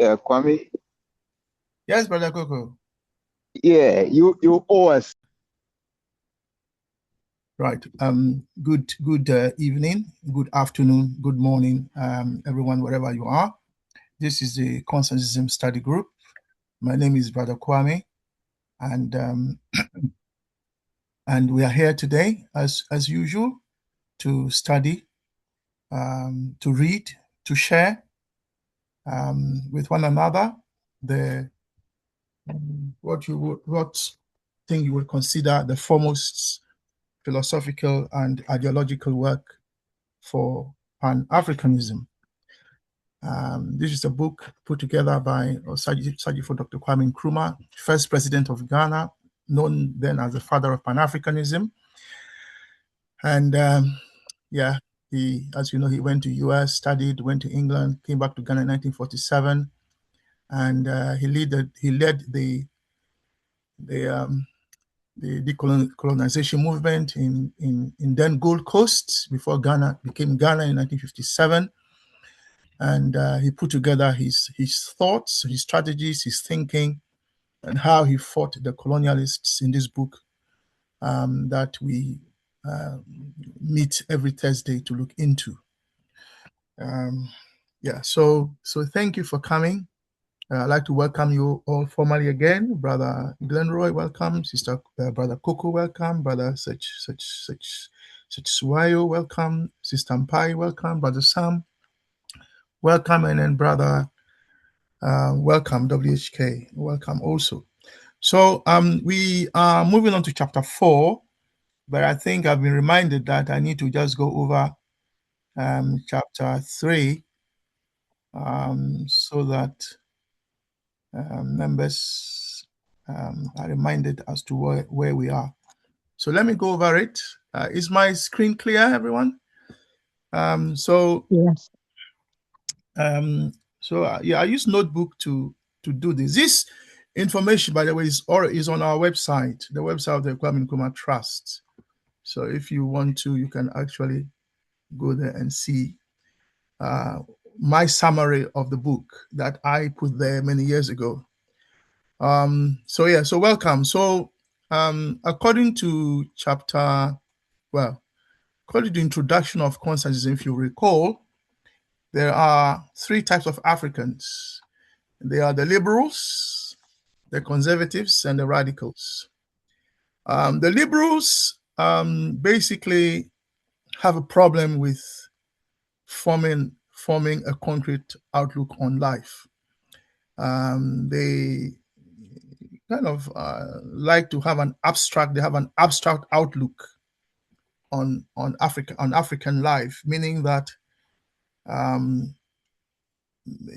Kwame. Yes, Brother Coco. Yeah, you owe us. Right. Good evening, good afternoon, good morning, everyone, wherever you are. This is the Consciencism study group. My name is Brother Kwame, and we are here today, as usual, to study, to read, to share with one another the what thing you would consider the foremost philosophical and ideological work for Pan-Africanism. This is a book put together by Sajifo Dr. Kwame Nkrumah, first president of Ghana, known then as the father of Pan-Africanism. And he, as you know, he went to US, studied, went to England, came back to Ghana in 1947, and he led the decolonization movement in then Gold Coast before Ghana became Ghana in 1957. And he put together his thoughts, his strategies, his thinking, and how he fought the colonialists in this book that we meet every Thursday to look into. So thank you for coming. I'd like to welcome you all formally again. Brother Glenroy, welcome. Sister Brother Coco, welcome. Brother Suwayo, welcome. Sister Mpai, welcome. Brother Sam, welcome. And then Brother welcome, WHK, welcome also. So we are moving on to chapter 4, but I think I've been reminded that I need to just go over chapter 3 so that members are reminded as to where we are. So let me go over it. Is my screen clear, everyone? Yes. I use notebook to do this. This information, by the way, is on our website, the website of the Kwame Nkrumah Trust. So if you want to, you can actually go there and see my summary of the book that I put there many years ago. So welcome. So according to according to the introduction of Consciencism, if you recall, there are 3 types of Africans. They are the liberals, the conservatives, and the radicals. The liberals basically have a problem with forming a concrete outlook on life. They kind of like to have an abstract outlook on African life, meaning that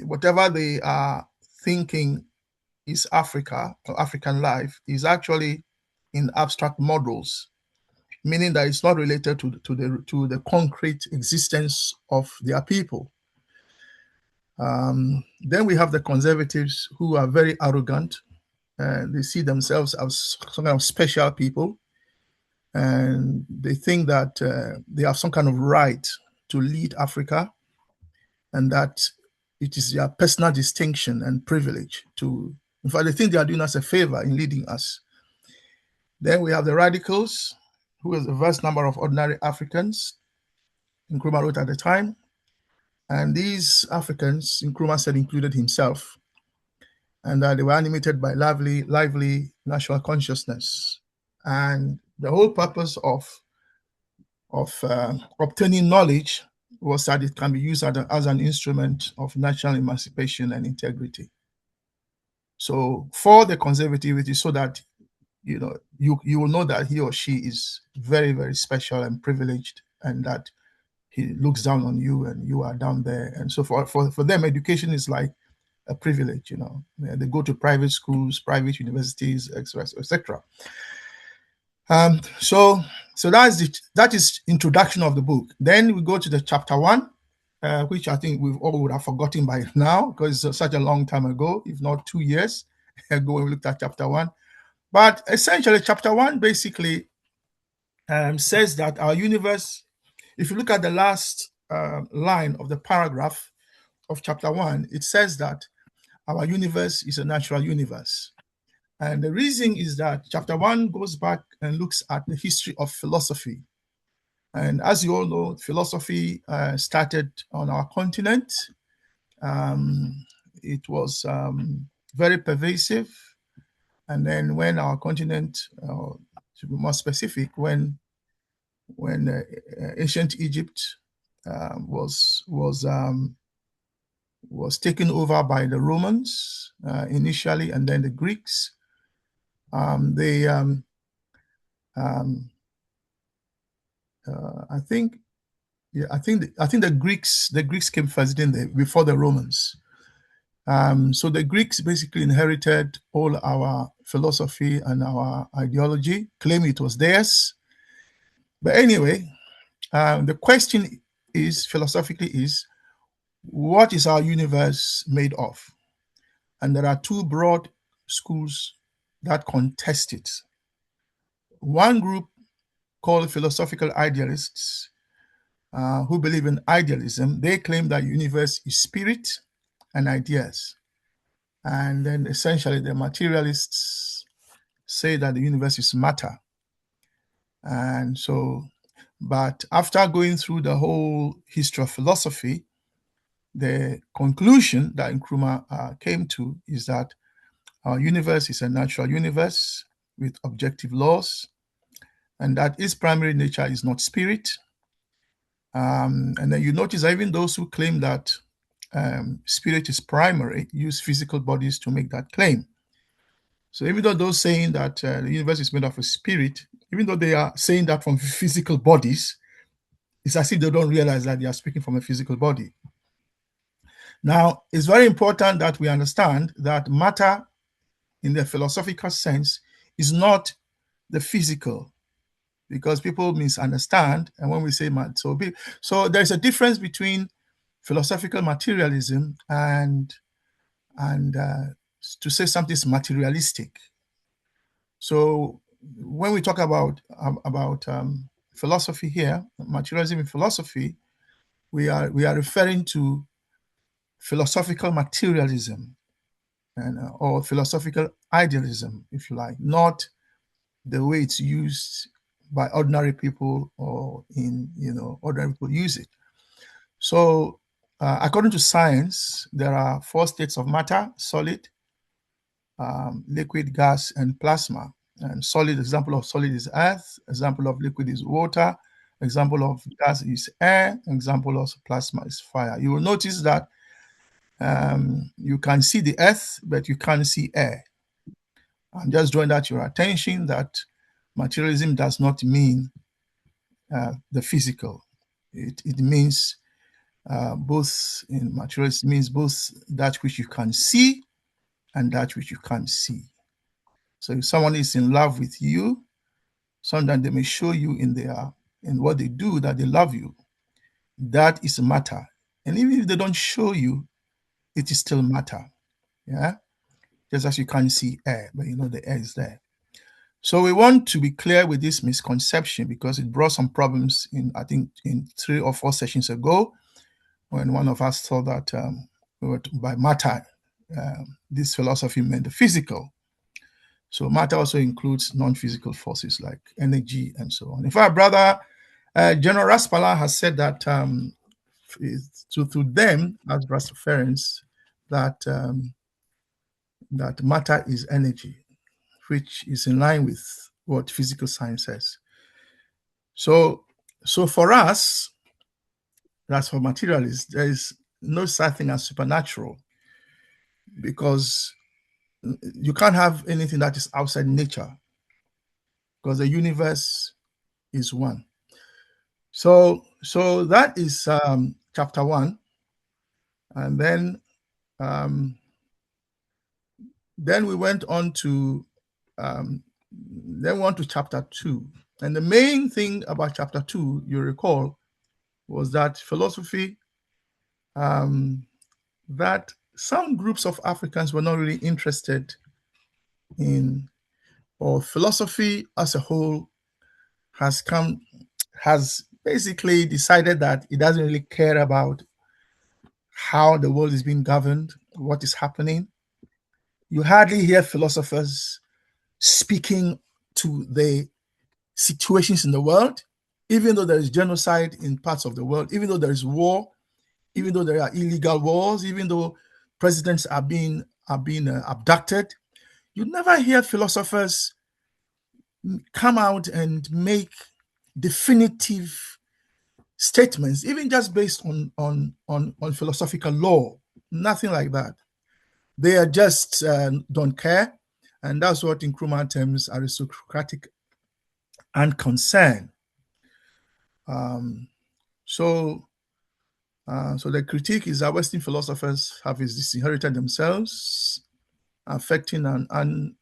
whatever they are thinking is Africa or African life is actually in abstract models, meaning that it's not related to the concrete existence of their people. Then we have the conservatives, who are very arrogant. They see themselves as some kind of special people, and they think that they have some kind of right to lead Africa, and that it is their personal distinction and privilege to, in fact, they think they are doing us a favor in leading us. Then we have the radicals, who is a vast number of ordinary Africans, Nkrumah wrote at the time. And these Africans, Nkrumah said, included himself, and that they were animated by lively national consciousness. And the whole purpose of obtaining knowledge was that it can be used as an instrument of national emancipation and integrity. So for the conservative, it is so that you will know that he or she is very, very special and privileged, and that he looks down on you and you are down there. And so for them, education is like a privilege. They go to private schools, private universities, etc. So that is introduction of the book. Then we go to the chapter 1, which I think we've all would have forgotten by now, because it's such a long time ago, if not 2 years ago when we looked at chapter 1. But essentially, chapter 1 basically says that our universe, if you look at the last line of the paragraph of chapter 1, it says that our universe is a natural universe. And the reason is that chapter 1 goes back and looks at the history of philosophy. And as you all know, philosophy started on our continent. It was very pervasive. And then when our continent, to be more specific, when ancient Egypt was taken over by the Romans initially, and then the Greeks, I think the Greeks came first, didn't they, before the Romans? So the Greeks basically inherited all our philosophy and our ideology, claim it was theirs. But anyway, the question is, philosophically, is what is our universe made of? And there are two broad schools that contest it. One group called philosophical idealists, who believe in idealism, they claim that universe is spirit and ideas. And then essentially the materialists say that the universe is matter. And so, but after going through the whole history of philosophy, the conclusion that Nkrumah came to is that our universe is a natural universe with objective laws, and that its primary nature is not spirit. And then you notice that even those who claim that spirit is primary use physical bodies to make that claim. So even though those saying that the universe is made of a spirit, even though they are saying that from physical bodies, it's as if they don't realize that they are speaking from a physical body. Now, it's very important that we understand that matter in the philosophical sense is not the physical, because people misunderstand. And when we say so there's a difference between philosophical materialism and to say something is materialistic. So when we talk about philosophy here, materialism in philosophy, we are referring to philosophical materialism and or philosophical idealism, if you like, not the way it's used by ordinary people or ordinary people use it. So according to science, there are 4 states of matter: solid, liquid, gas, and plasma. And solid, example of solid is earth, example of liquid is water, example of gas is air, example of plasma is fire. You will notice that you can see the earth, but you can't see air. I'm just drawing that your attention that materialism does not mean the physical. It means both. In materialism, means both that which you can see and that which you can't see. So if someone is in love with you, sometimes they may show you in what they do that they love you. That is matter. And even if they don't show you, it is still matter. Yeah. Just as you can't see air, but you know the air is there. So we want to be clear with this misconception because it brought some problems I think in 3 or 4 sessions ago, when one of us thought that by matter, this philosophy meant the physical. So matter also includes non-physical forces like energy and so on. In fact, brother General Raspala has said that to them as Rastafarians that that matter is energy, which is in line with what physical science says. So for us, that's for materialists, there is no such thing as supernatural, because you can't have anything that is outside nature, because the universe is one. So that is chapter 1, and then we went on to chapter 2. And the main thing about chapter 2, you recall, was that philosophy, that some groups of Africans were not really interested in, or philosophy as a whole has basically decided that it doesn't really care about how the world is being governed, what is happening. You hardly hear philosophers speaking to the situations in the world, even though there is genocide in parts of the world, even though there is war, even though there are illegal wars, even though presidents are being abducted. You never hear philosophers come out and make definitive statements, even just based on philosophical law. Nothing like that. They are just don't care, and that's what Nkrumah terms aristocratic unconcern. So the critique is that Western philosophers have disinherited themselves, affecting an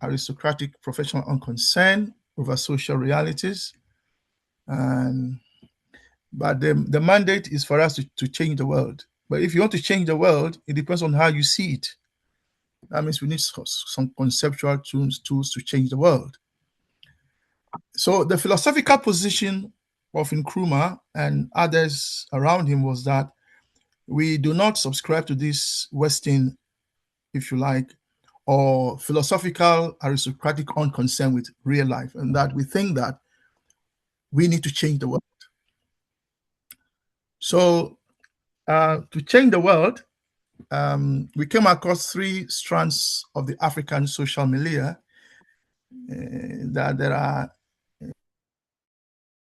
aristocratic professional unconcern over social realities. But the mandate is for us to change the world. But if you want to change the world, it depends on how you see it. That means we need some conceptual tools to change the world. So the philosophical position of Nkrumah and others around him was that we do not subscribe to this Western, if you like, or philosophical aristocratic unconcern with real life, and that we think that we need to change the world. So to change the world, we came across three strands of the African social milieu that there are.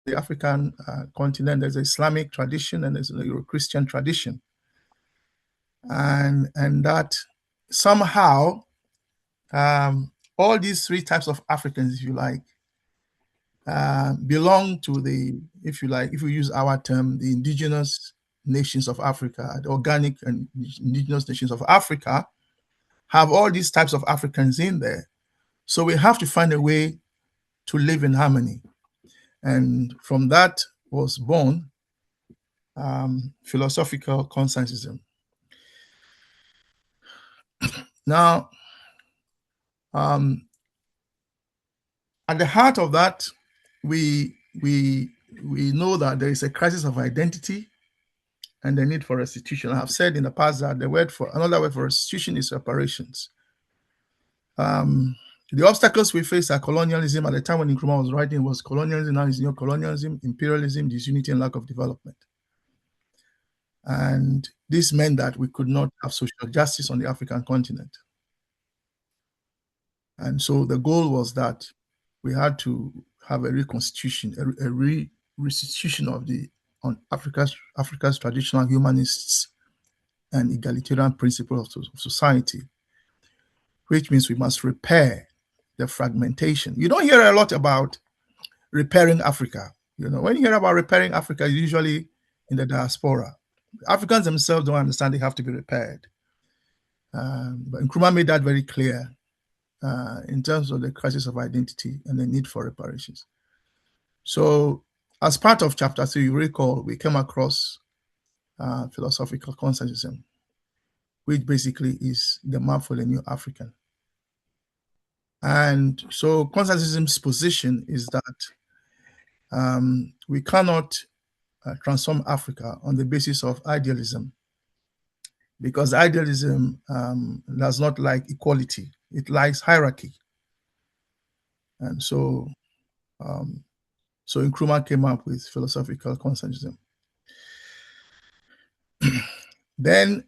The African continent, there's an Islamic tradition and there's a Euro-Christian tradition. And that somehow all these three types of Africans, if you like, belong to the, if you like, if we use our term, the indigenous nations of Africa, the organic and indigenous nations of Africa, have all these types of Africans in there. So we have to find a way to live in harmony. And from that was born philosophical consciencism. Now, at the heart of that, we know that there is a crisis of identity and the need for restitution. I have said in the past that another word for restitution is reparations. The obstacles we face are colonialism. At the time when Nkrumah was writing, was colonialism, now is neo-colonialism, imperialism, disunity, and lack of development. And this meant that we could not have social justice on the African continent. And so the goal was that we had to have a reconstitution, a restitution of Africa's traditional humanists and egalitarian principles of society, which means we must repair the fragmentation. You don't hear a lot about repairing Africa. When you hear about repairing Africa, it's usually in the diaspora. Africans themselves don't understand they have to be repaired. But Nkrumah made that very clear in terms of the crisis of identity and the need for reparations. So as part of chapter 3, you recall, we came across philosophical consciencism, which basically is the map for the new African. And so consciencism's position is that we cannot transform Africa on the basis of idealism, because idealism does not like equality. It likes hierarchy. And so Nkrumah came up with philosophical consciencism. Then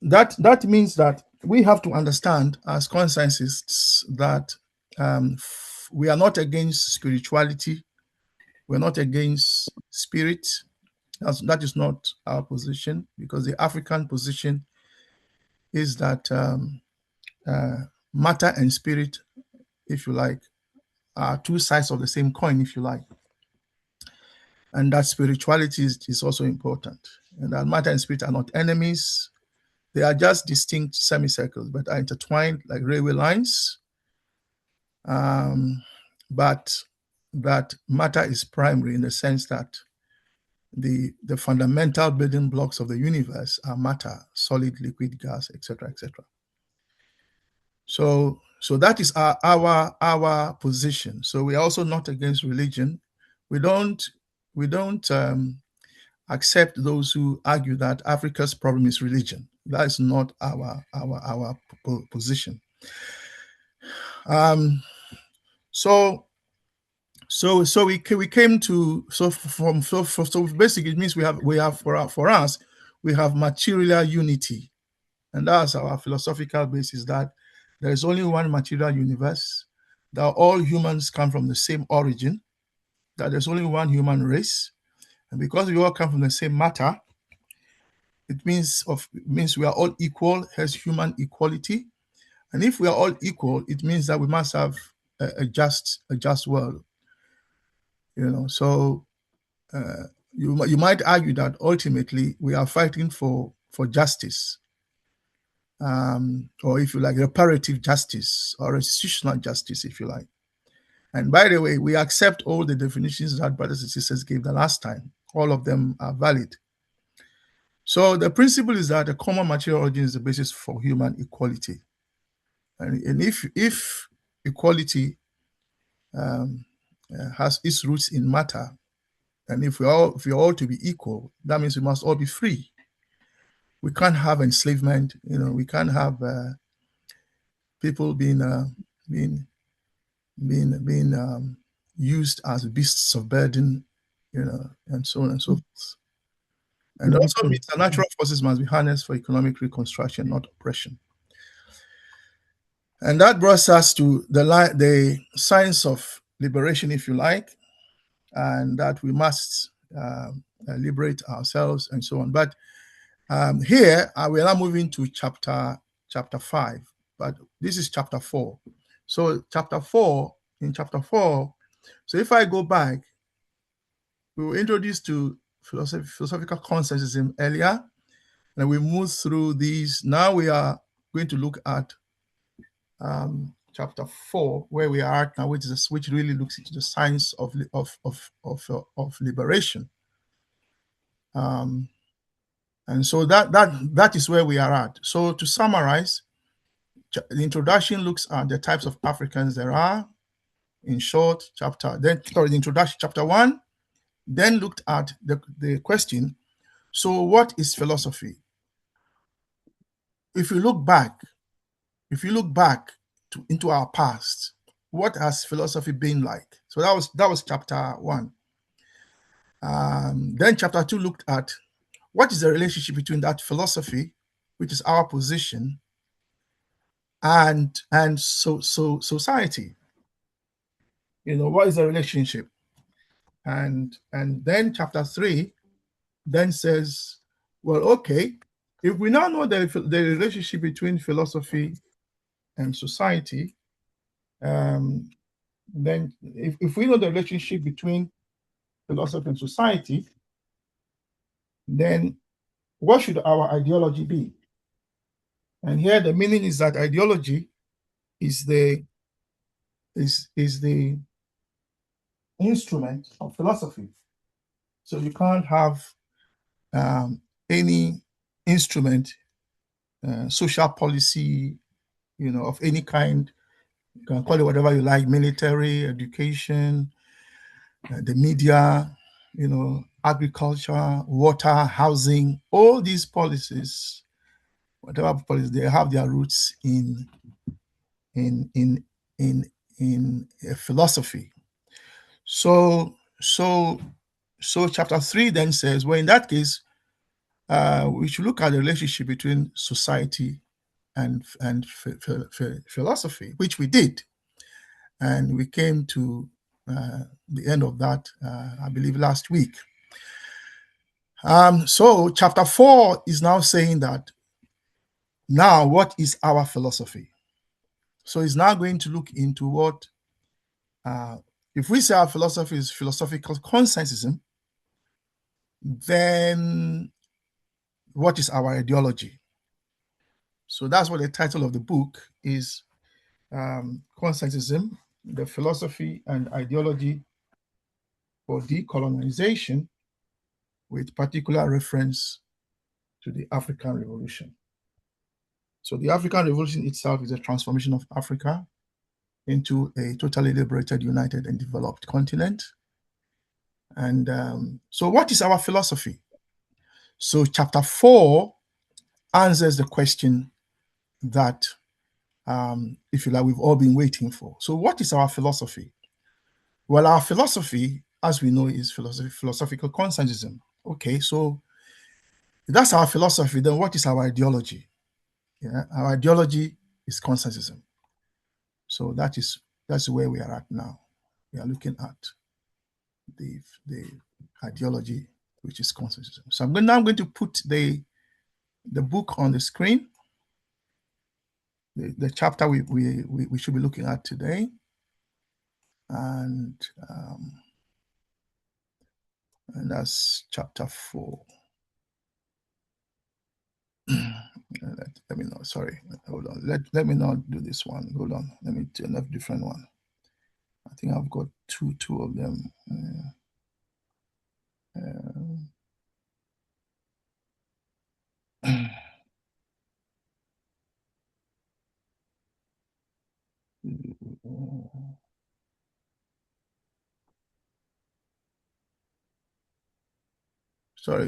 that means that we have to understand as conscientists that we are not against spirituality. We're not against spirit. That is not our position, because the African position is that matter and spirit, if you like, are two sides of the same coin, if you like. And that spirituality is also important. And that matter and spirit are not enemies. They are just distinct semicircles, but are intertwined like railway lines. But that matter is primary in the sense that the fundamental building blocks of the universe are matter, solid, liquid, gas, etc., etc. So that is our position. So we are also not against religion. We don't accept those who argue that Africa's problem is religion. That is not our position. So we came to so basically it means we have for us we have material unity, and that's our philosophical basis, that there is only one material universe, that all humans come from the same origin, that there's only one human race, and because we all come from the same matter, it means we are all equal, has human equality. And if we are all equal, it means that we must have a just world. So you might argue that ultimately we are fighting for justice, or if you like, reparative justice or institutional justice, if you like. And by the way, we accept all the definitions that brothers and sisters gave the last time. All of them are valid. So the principle is that the common material origin is the basis for human equality. And if equality has its roots in matter, and if we're all to be equal, that means we must all be free. We can't have enslavement. We can't have people being used as beasts of burden, and so on and so forth. And it also means that natural forces must be harnessed for economic reconstruction, not oppression. And that brought us to the science of liberation, if you like, and that we must liberate ourselves and so on. But here we are now moving to chapter 5, but this is chapter 4. So in chapter 4, so if I go back, we were introduced to philosophical consciencism earlier, and we moved through these. Now we are going to look at chapter 4, where we are at now, which really looks into the science of liberation. And so that is where we are at. So to summarize, the introduction looks at the types of Africans there are. In short, the introduction, chapter 1, then looked at the question, so what is philosophy? If you look back into our past, what has philosophy been like? So that was chapter 1. Then chapter 2 looked at what is the relationship between that philosophy, which is our position, and society. What is the relationship? And then chapter 3 then says, well, okay, if we now know the relationship between philosophy and society, then if we know the relationship between philosophy and society, then what should our ideology be? And here the meaning is that ideology is the instrument of philosophy. So you can't have any instrument, social policy, of any kind. You can call it whatever you like: military, education, the media, agriculture, water, housing. All these policies, whatever policies, they have their roots in a philosophy. So chapter 3 then says, well, in that case, we should look at the relationship between society and philosophy, which we did. And we came to the end of that, I believe, last week. So chapter 4 is now saying that now what is our philosophy? So it's now going to look into what, if we say our philosophy is philosophical consciencism, then what is our ideology? So that's what the title of the book is, Consciencism, the Philosophy and Ideology for Decolonization, with particular reference to the African Revolution. So the African Revolution itself is a transformation of Africa into a totally liberated, united, and developed continent. And so what is our philosophy? So chapter 4 answers the question that, if you like, we've all been waiting for. So what is our philosophy? Well, our philosophy, as we know, is philosophical consciencism. Okay, so that's our philosophy. Then what is our ideology? Yeah, our ideology is consciencism. So that's where we are at now. We are looking at the ideology, which is consciencism. So I'm going to put the book on the screen, the chapter we should be looking at today, and that's chapter 4. Let me know. Sorry, hold on. Let me not do this one. Hold on. Let me do another different one. I think I've got two of them.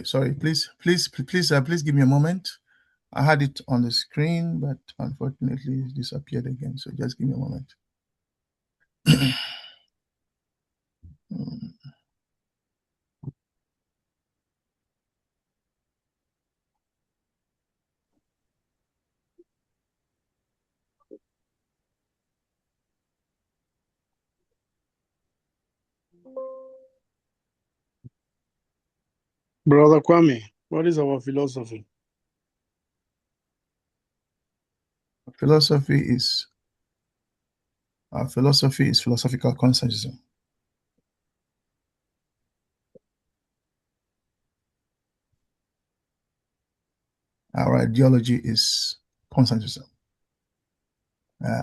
Sorry. Please give me a moment. I had it on the screen, but unfortunately it disappeared again. So just give me a moment. Brother Kwame, what is our philosophy? Our philosophy is philosophical conscientism. Our ideology is conscientism.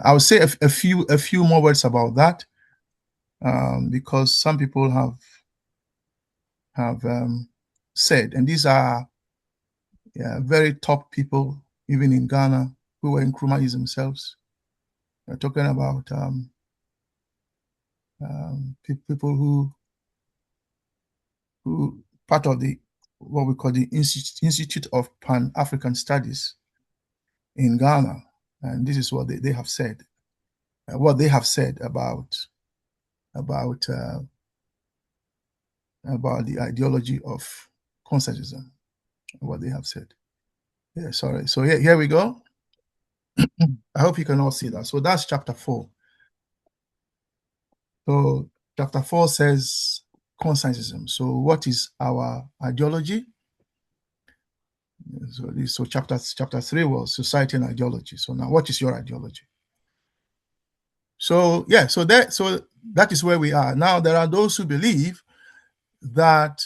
I will say a few more words about that, because some people have said, and these are very top people, even in Ghana, who were Nkrumahs themselves. We're talking about people who part of the what we call the Institute of Pan-African Studies in Ghana, and this is what they have said. What they have said about the ideology of conscientism. What they have said. Yeah, sorry. So here we go. I hope you can all see that. So that's chapter 4. So chapter 4 says conscientism. So what is our ideology? So chapter 3 was society and ideology. So now what is your ideology? So that is where we are. Now there are those who believe that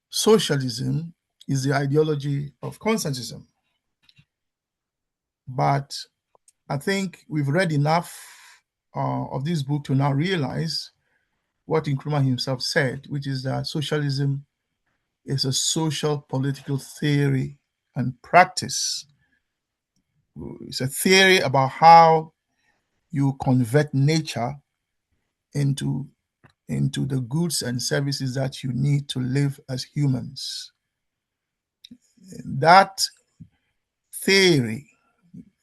socialism is the ideology of conscientism. But I think we've read enough of this book to now realize what Nkrumah himself said, which is that socialism is a social political theory and practice. It's a theory about how you convert nature into the goods and services that you need to live as humans. That theory,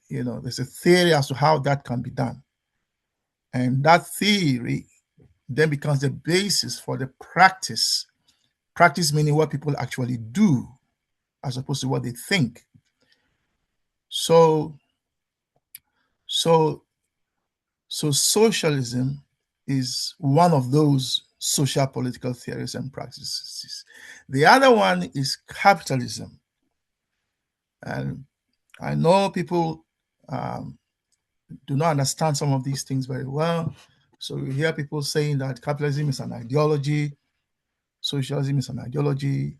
there's a theory as to how that can be done. And that theory then becomes the basis for the practice. Practice meaning what people actually do as opposed to what they think. So socialism is one of those social political theories and practices. The other one is capitalism. And I know people do not understand some of these things very well. So you hear people saying that capitalism is an ideology, socialism is an ideology,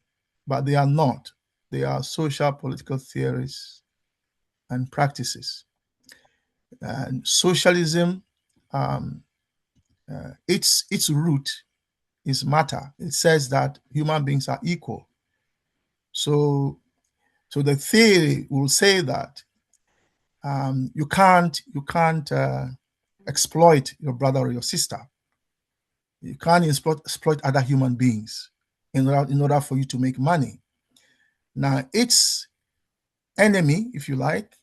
but they are not. They are social political theories and practices. And socialism, its root is matter. It says that human beings are equal. So the theory will say that you can't exploit your brother or your sister. You can't exploit other human beings in order for you to make money. Now, its enemy, if you like,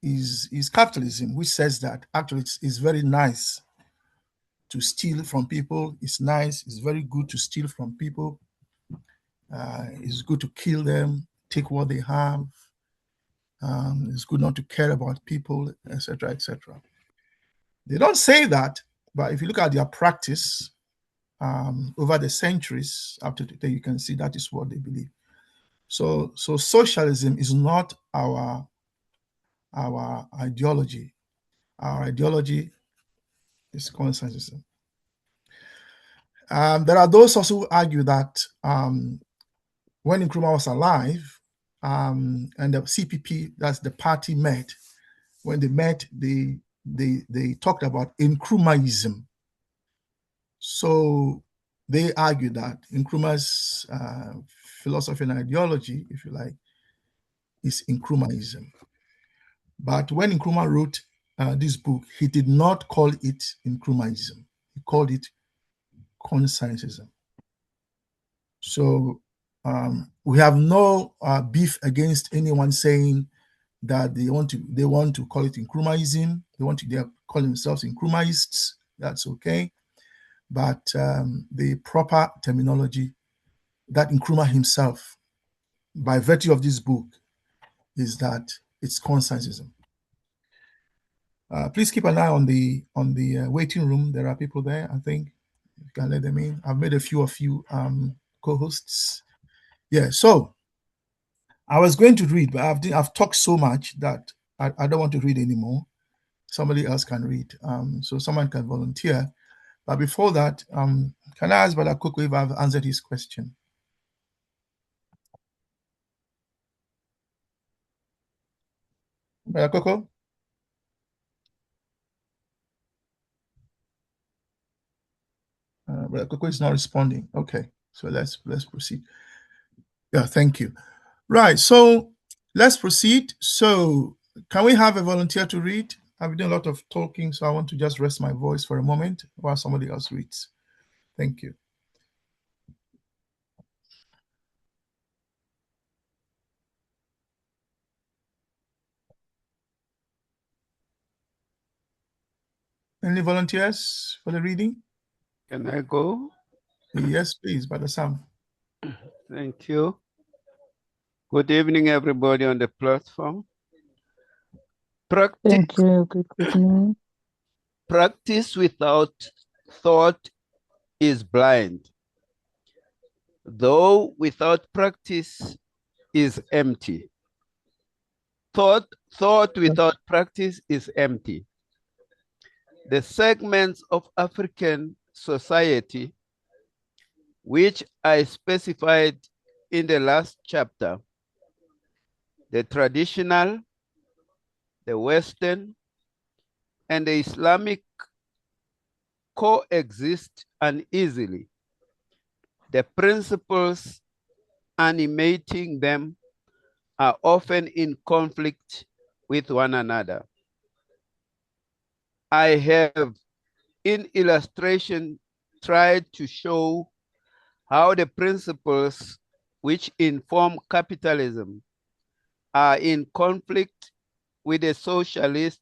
is capitalism, which says that actually it's very nice to steal from people. It's nice, it's very good to steal from people. It's good to kill them, take what they have. It's good not to care about people, etc., etc. They don't say that, but if you look at their practice over the centuries up to today, you can see that is what they believe. So socialism is not our ideology. Our ideology is consciencism. There are those also who argue that when Nkrumah was alive, and the CPP, that's the party, met. When they met, they talked about Nkrumahism. So they argue that Nkrumah's philosophy and ideology, if you like, is Nkrumahism. But when Nkrumah wrote this book, he did not call it Nkrumahism. He called it Consciencism. So we have no beef against anyone saying that they want to call it Nkrumahism. They call themselves Nkrumahists. That's okay. But the proper terminology that Nkrumah himself, by virtue of this book, is that it's consciencism. Please keep an eye on the waiting room. There are people there. I think you can let them in. I've made a few of you co-hosts. Yeah. So I was going to read, but I've talked so much that I don't want to read anymore. Somebody else can read. So someone can volunteer. But before that, can I ask Brother Koko if I've answered his question? Brother Koko? Brother Koko is not responding. Okay, so let's proceed. Yeah, thank you. Right, so let's proceed. So can we have a volunteer to read? I've been doing a lot of talking, so I want to just rest my voice for a moment while somebody else reads. Thank you. Any volunteers for the reading? Can I go? Yes, please, Brother Sam. Thank you. Good evening, everybody on the platform. Thank you. Good evening. Practice without thought is blind, though without practice is empty. Thought without practice is empty. The segments of African society, which I specified in the last chapter, the traditional, the Western, and the Islamic coexist uneasily. The principles animating them are often in conflict with one another. I have, in illustration, tried to show how the principles which inform capitalism are in conflict with the socialist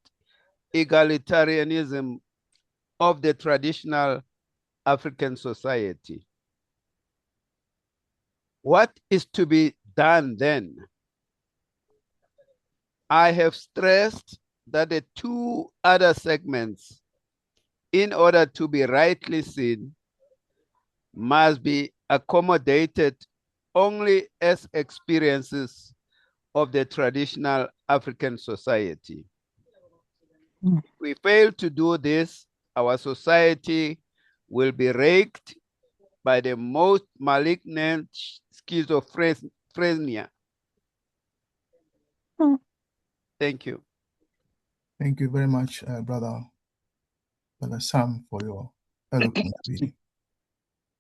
egalitarianism of the traditional African society. What is to be done then? I have stressed that the two other segments, in order to be rightly seen, must be accommodated only as experiences of the traditional African society. If we fail to do this, our society will be raked by the most malignant schizophrenia. Thank you. Thank you very much, Brother Sam, for your eloquent reading.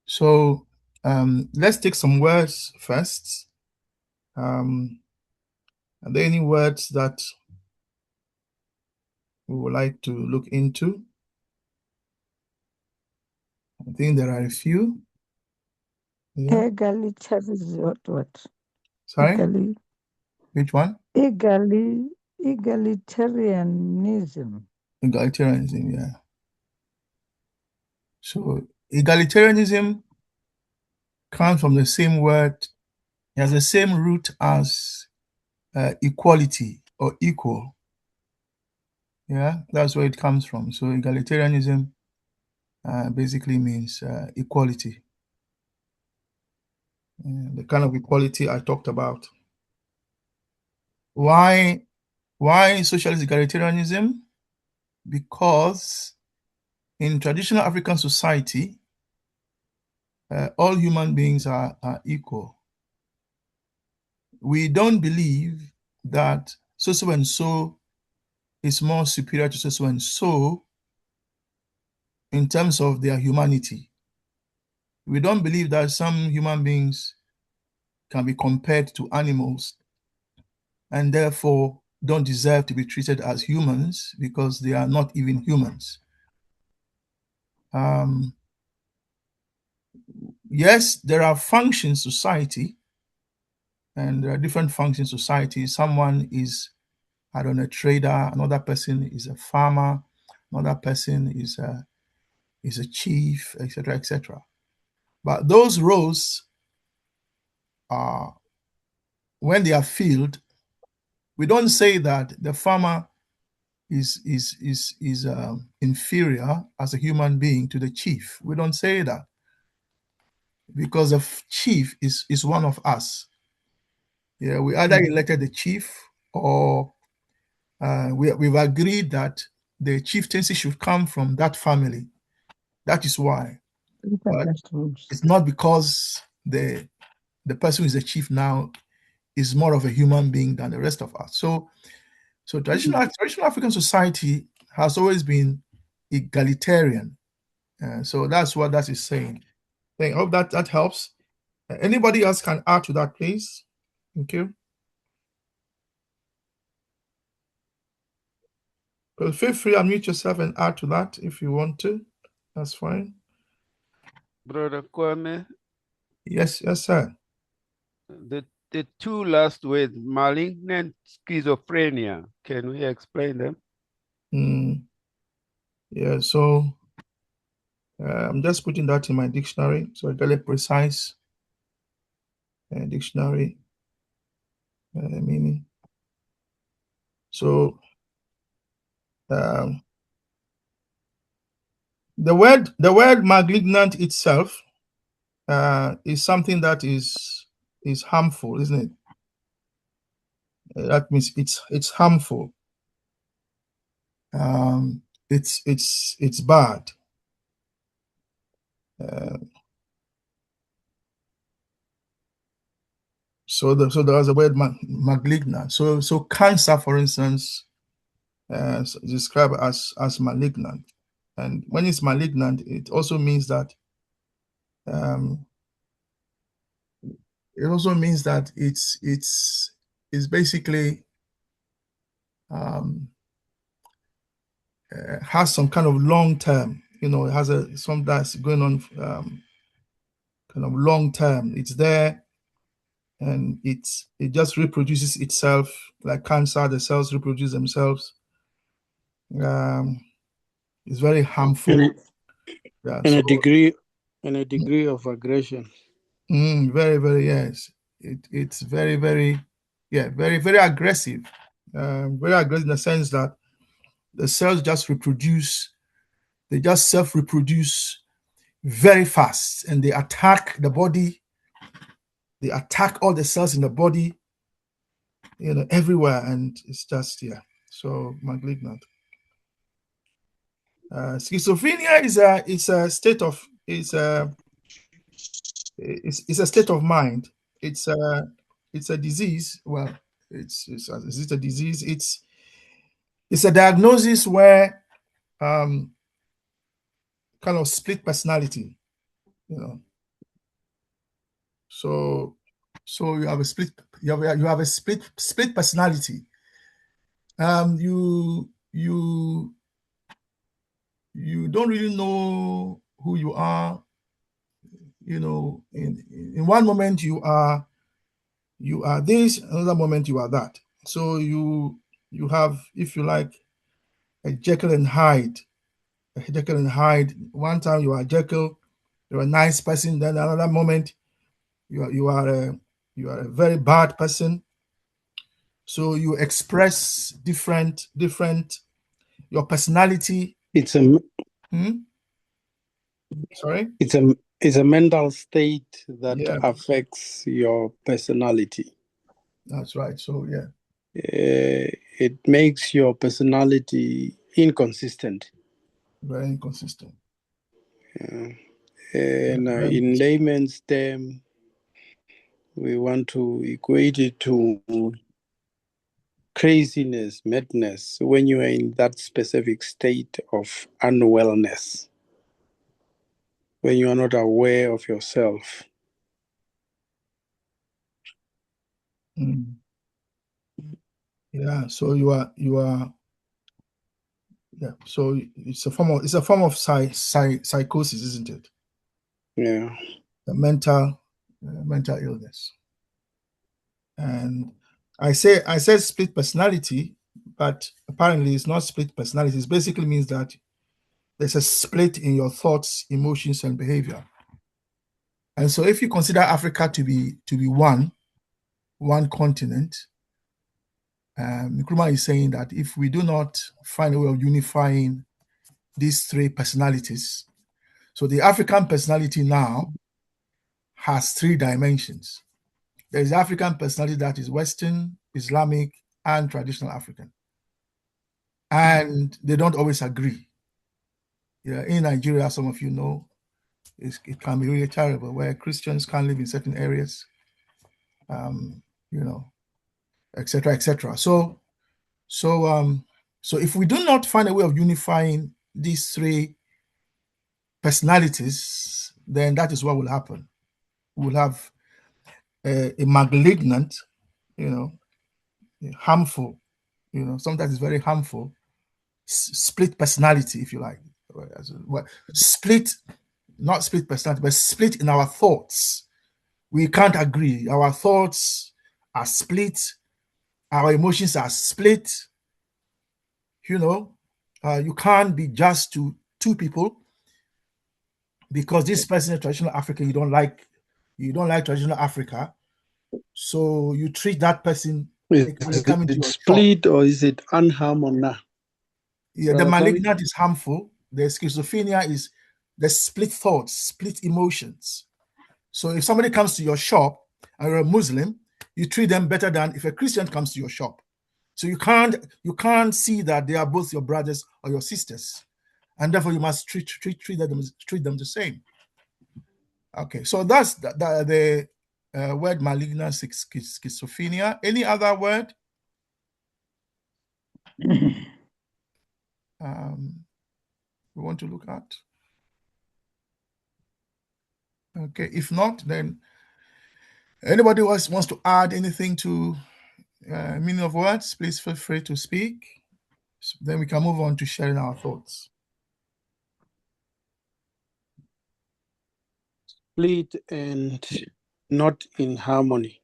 So let's take some words first. Are there any words that we would like to look into? I think there are a few. Yeah. Egalitarianism. What? Sorry? Egali, Which one? egalitarianism. Egalitarianism, yeah. So egalitarianism comes from the same word, it has the same root as equality or equal. Yeah, that's where it comes from. So egalitarianism basically means equality. The kind of equality I talked about. Why socialist egalitarianism? Because in traditional African society, all human beings are equal. We don't believe that so and so is more superior to so and so in terms of their humanity. We don't believe that some human beings can be compared to animals and therefore don't deserve to be treated as humans because they are not even humans. Yes, there are functions in society, and there are different functions in society. Someone is, I don't know, a trader, another person is a farmer, another person is a chief, etc., etc. But those roles are, when they are filled, we don't say that the farmer is inferior as a human being to the chief. We don't say that because the chief is one of us. Yeah, we either elected the chief or we've agreed that the chieftaincy should come from that family. That is why. But it's not because the person who is the chief now is more of a human being than the rest of us. So traditional African society has always been egalitarian. So that's what that is saying. I hope that helps. Anybody else can add to that, please? Thank you. Well, feel free to unmute yourself and add to that if you want to. That's fine. Brother Kwame, Yes, sir. the two last words, malignant, schizophrenia, can we explain them? Yeah, so I'm just putting that in my dictionary, so I get a precise dictionary meaning. So the word malignant itself is something that is harmful, isn't it? That means it's harmful. It's bad. So there's a word malignant. So cancer, for instance, is described as malignant, and when it's malignant, it also means that it's basically has some kind of long term. It has some that's going on kind of long term. It's there, and it just reproduces itself like cancer. The cells reproduce themselves. It's very harmful. And a degree of aggression. Very, very, yes. It's very, very, very, very aggressive. Very aggressive in the sense that the cells just reproduce. They just self-reproduce very fast, and they attack the body. They attack all the cells in the body, everywhere, and it's just so malignant. Schizophrenia is a state of a state of mind. It's a disease. Well, is it a disease? It's a diagnosis where kind of split personality. So you have a split. You have a split personality. You don't really know who you are. In one moment you are you are this, another moment you are that. So you have, if you like, a Jekyll and Hyde. A Jekyll and Hyde. One time you are Jekyll, you're a nice person. Then another moment you are a very bad person. So you express different your personality. It's a Sorry? It's a mental state that affects your personality. That's right. So yeah. It makes your personality inconsistent. Very inconsistent. And in layman's term, we want to equate it to craziness, madness, when you are in that specific state of unwellness, when you are not aware of yourself. Yeah, so you are yeah, so it's a form of psychosis, isn't it? Yeah. A mental illness. And I said split personality, but apparently it's not split personality. It basically means that there's a split in your thoughts, emotions, and behavior. And so if you consider Africa to be one continent, Nkrumah is saying that if we do not find a way of unifying these three personalities, so the African personality now has three dimensions. There is African personality that is Western, Islamic, and traditional African. And they don't always agree. Yeah, in Nigeria, some of you know, it can be really terrible where Christians can't live in certain areas, etc., etc. So if we do not find a way of unifying these three personalities, then that is what will happen. We'll have a malignant, harmful, sometimes it's very harmful, split personality, if you like. Split, not split personality, but split in our thoughts. We can't agree. Our thoughts are split. Our emotions are split. You can't be just to two people because this person is traditional African. You don't like traditional Africa, so you treat that person. Is it split or is it unharmonious? Yeah, the malignant is harmful. The schizophrenia is the split thoughts, split emotions. So if somebody comes to your shop and you're a Muslim, you treat them better than if a Christian comes to your shop. So you can't see that they are both your brothers or your sisters, and therefore you must treat them the same. Okay, so that's the word malignant schizophrenia. Any other word? We want to look at? Okay, if not, then anybody else wants to add anything to meaning of words, please feel free to speak. So then we can move on to sharing our thoughts. Split and not in harmony.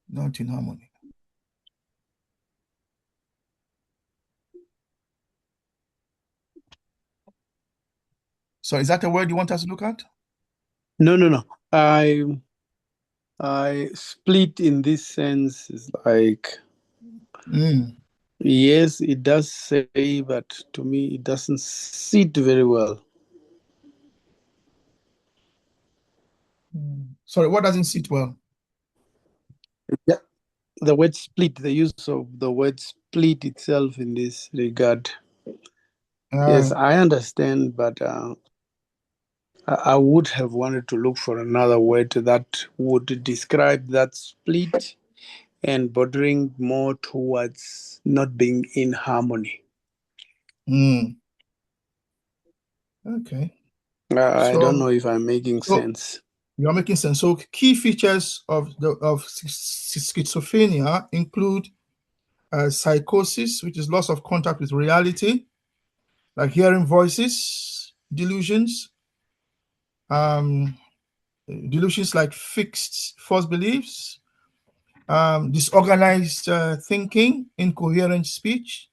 Not in harmony. So is that a word you want us to look at? No. I split in this sense is like, yes, it does say, but to me it doesn't sit very well. Sorry, what doesn't sit well? Yeah, the word split, the use of the word split itself in this regard. Yes, I understand, but I would have wanted to look for another word that would describe that split and bordering more towards not being in harmony. Okay. I don't know if I'm making sense. You're making sense. So key features of schizophrenia include psychosis, which is loss of contact with reality, like hearing voices, delusions, delusions like fixed false beliefs, disorganized thinking, incoherent speech,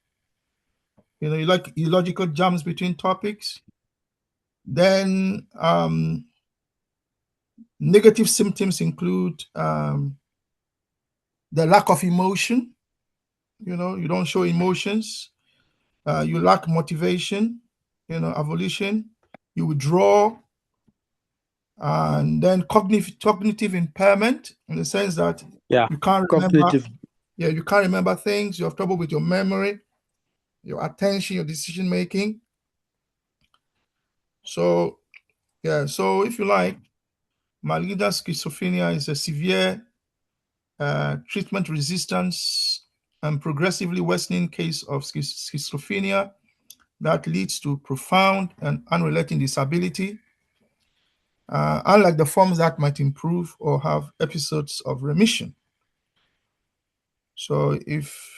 you like illogical jumps between topics. Then negative symptoms include the lack of emotion. You don't show emotions. You lack motivation, evolution. You withdraw. And then cognitive impairment, in the sense that you can't remember. You can't remember things. You have trouble with your memory, your attention, your decision making. So if you like, malignant schizophrenia is a severe treatment resistance and progressively worsening case of schizophrenia that leads to profound and unrelenting disability, unlike the forms that might improve or have episodes of remission. So if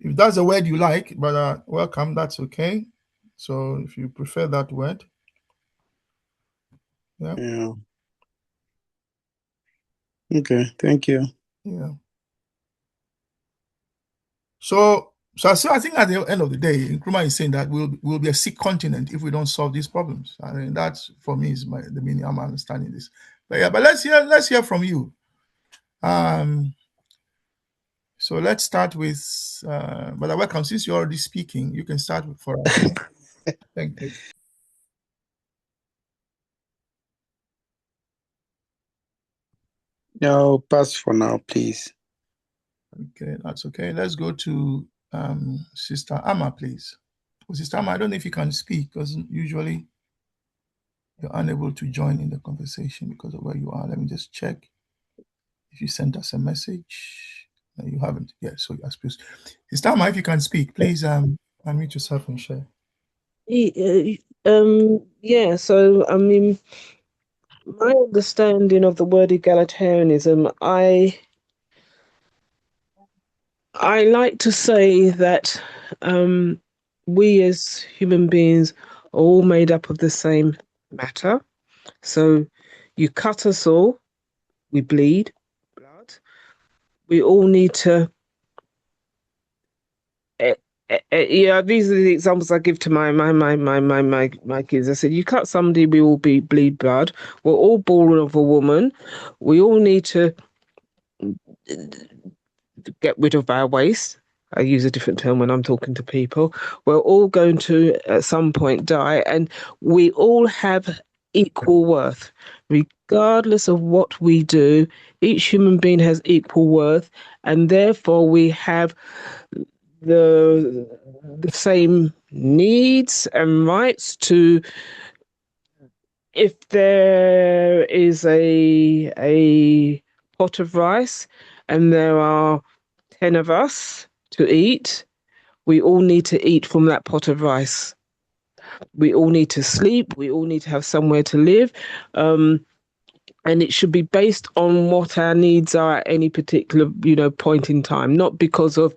that's a word you like, brother, welcome, that's okay. So if you prefer that word. Yeah. Okay, thank you. Yeah. So I think at the end of the day, Nkrumah is saying that we'll be a sick continent if we don't solve these problems. I mean, that's, for me, is the meaning I'm understanding this. But let's hear from you. So let's start with Brother Welcome. Since you're already speaking, you can start for us. Thank you. No, pass for now, please. Okay, that's okay. Let's go to Sister Amma, please. Well, Sister Amma, I don't know if you can speak, because usually you're unable to join in the conversation because of where you are. Let me just check if you sent us a message. No, you haven't. Yeah, so I suppose. Sister Amma, if you can speak, please unmute yourself and share. Yeah, so I mean, my understanding of the word egalitarianism, I like to say that we as human beings are all made up of the same matter. So you cut us all, we bleed blood. We all need to. Yeah, these are the examples I give to my kids. I said, you cut somebody, we all bleed blood. We're all born of a woman. We all need to get rid of our waste. I use a different term when I'm talking to people. We're all going to at some point die, and we all have equal worth. Regardless of what we do, each human being has equal worth, and therefore we have the same needs and rights to. If there is a pot of rice and there are 10 of us to eat, we all need to eat from that pot of rice. We all need to sleep. We all need to have somewhere to live. And it should be based on what our needs are at any particular, point in time, not because of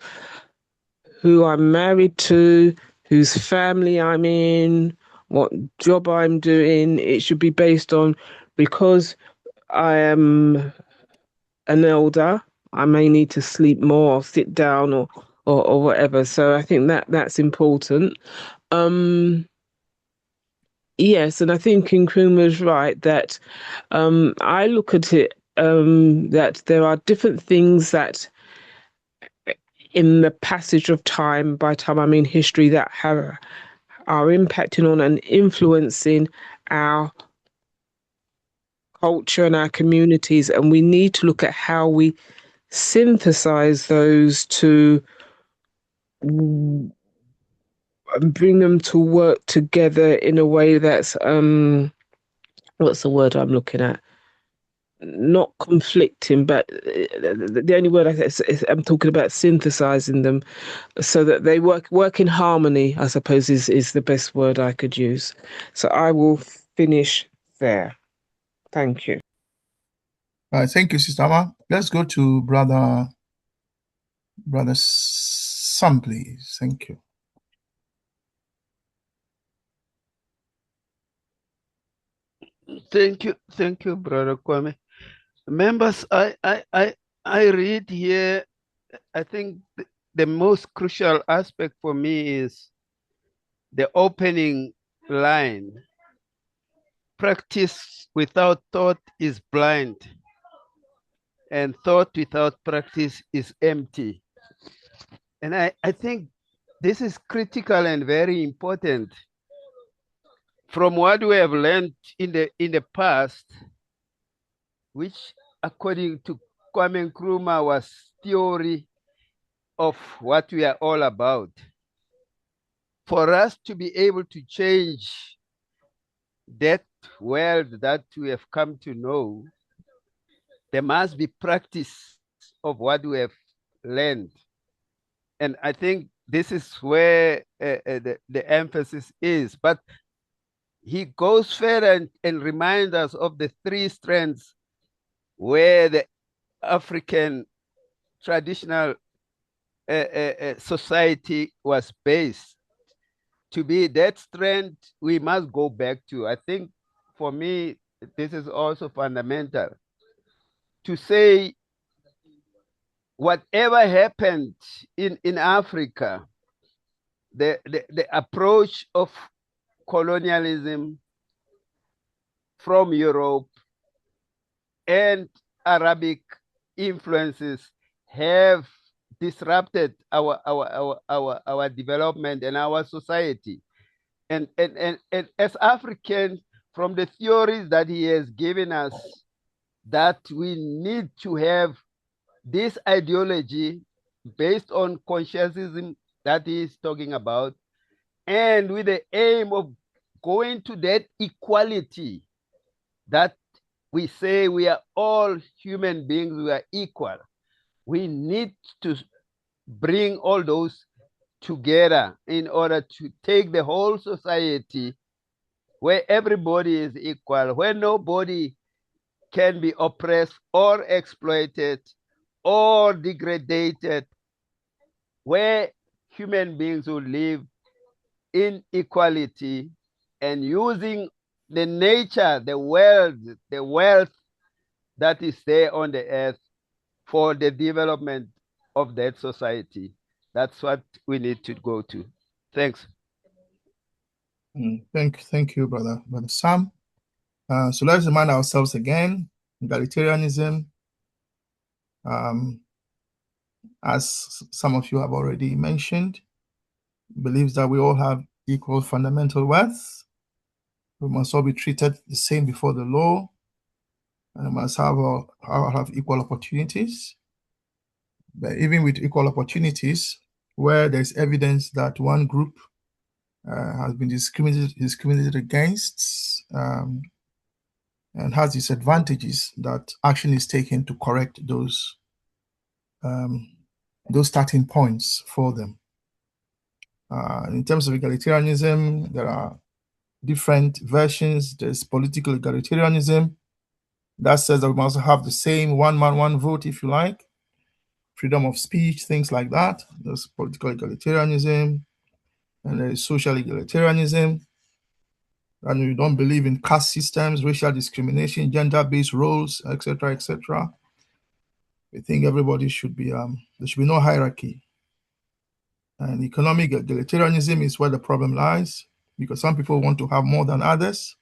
who I'm married to, whose family I'm in, what job I'm doing. It should be based on, because I am an elder, I may need to sleep more or sit down or whatever. So I think that's important. Yes, and I think Nkrumah's right that I look at it that there are different things that in the passage of time, by time I mean history, that are impacting on and influencing our culture and our communities, and we need to look at how we synthesize those to bring them to work together in a way that's what's the word I'm looking at? Not conflicting, but the only word I'm talking about synthesizing them so that they work in harmony, I suppose is the best word I could use. So I will finish there. Thank you. All right, thank you, Sister Amma. Let's go to Brother Sam, please. Thank you. Thank you, Brother Kwame. Members, I read here, I think the most crucial aspect for me is the opening line. Practice without thought is blind, and thought without practice is empty. And I think this is critical and very important. From what we have learned in the past, which according to Kwame Nkrumah was theory of what we are all about. For us to be able to change that world that we have come to know, there must be practice of what we have learned. And I think this is where the emphasis is. But he goes further and reminds us of the three strands where the African traditional society was based. To be that strand, we must go back to. I think for me, this is also fundamental. To say whatever happened in Africa, the approach of colonialism from Europe and Arabic influences have disrupted our development and our society. And as Africans, from the theories that he has given us, that we need to have this ideology based on consciencism that he is talking about, and with the aim of going to that equality that we say we are all human beings, we are equal. We need to bring all those together in order to take the whole society where everybody is equal, where nobody can be oppressed or exploited or degraded, where human beings will live in equality and using the nature, the world, the wealth that is there on the earth for the development of that society. That's what we need to go to. Thanks. Thank you, brother Sam. So let's remind ourselves again, egalitarianism, as some of you have already mentioned, believes that we all have equal fundamental worth. We must all be treated the same before the law, and we must have equal opportunities. But even with equal opportunities, where there's evidence that one group has been discriminated against and has disadvantages, that action is taken to correct those starting points for them. In terms of egalitarianism, there are different versions. There's political egalitarianism that says that we must have the same one man, one vote, if you like, freedom of speech, things like that. There's political egalitarianism, and there is social egalitarianism. And we don't believe in caste systems, racial discrimination, gender-based roles, etc., etc. We think everybody should be, there should be no hierarchy. And economic egalitarianism is where the problem lies, because some people want to have more than others,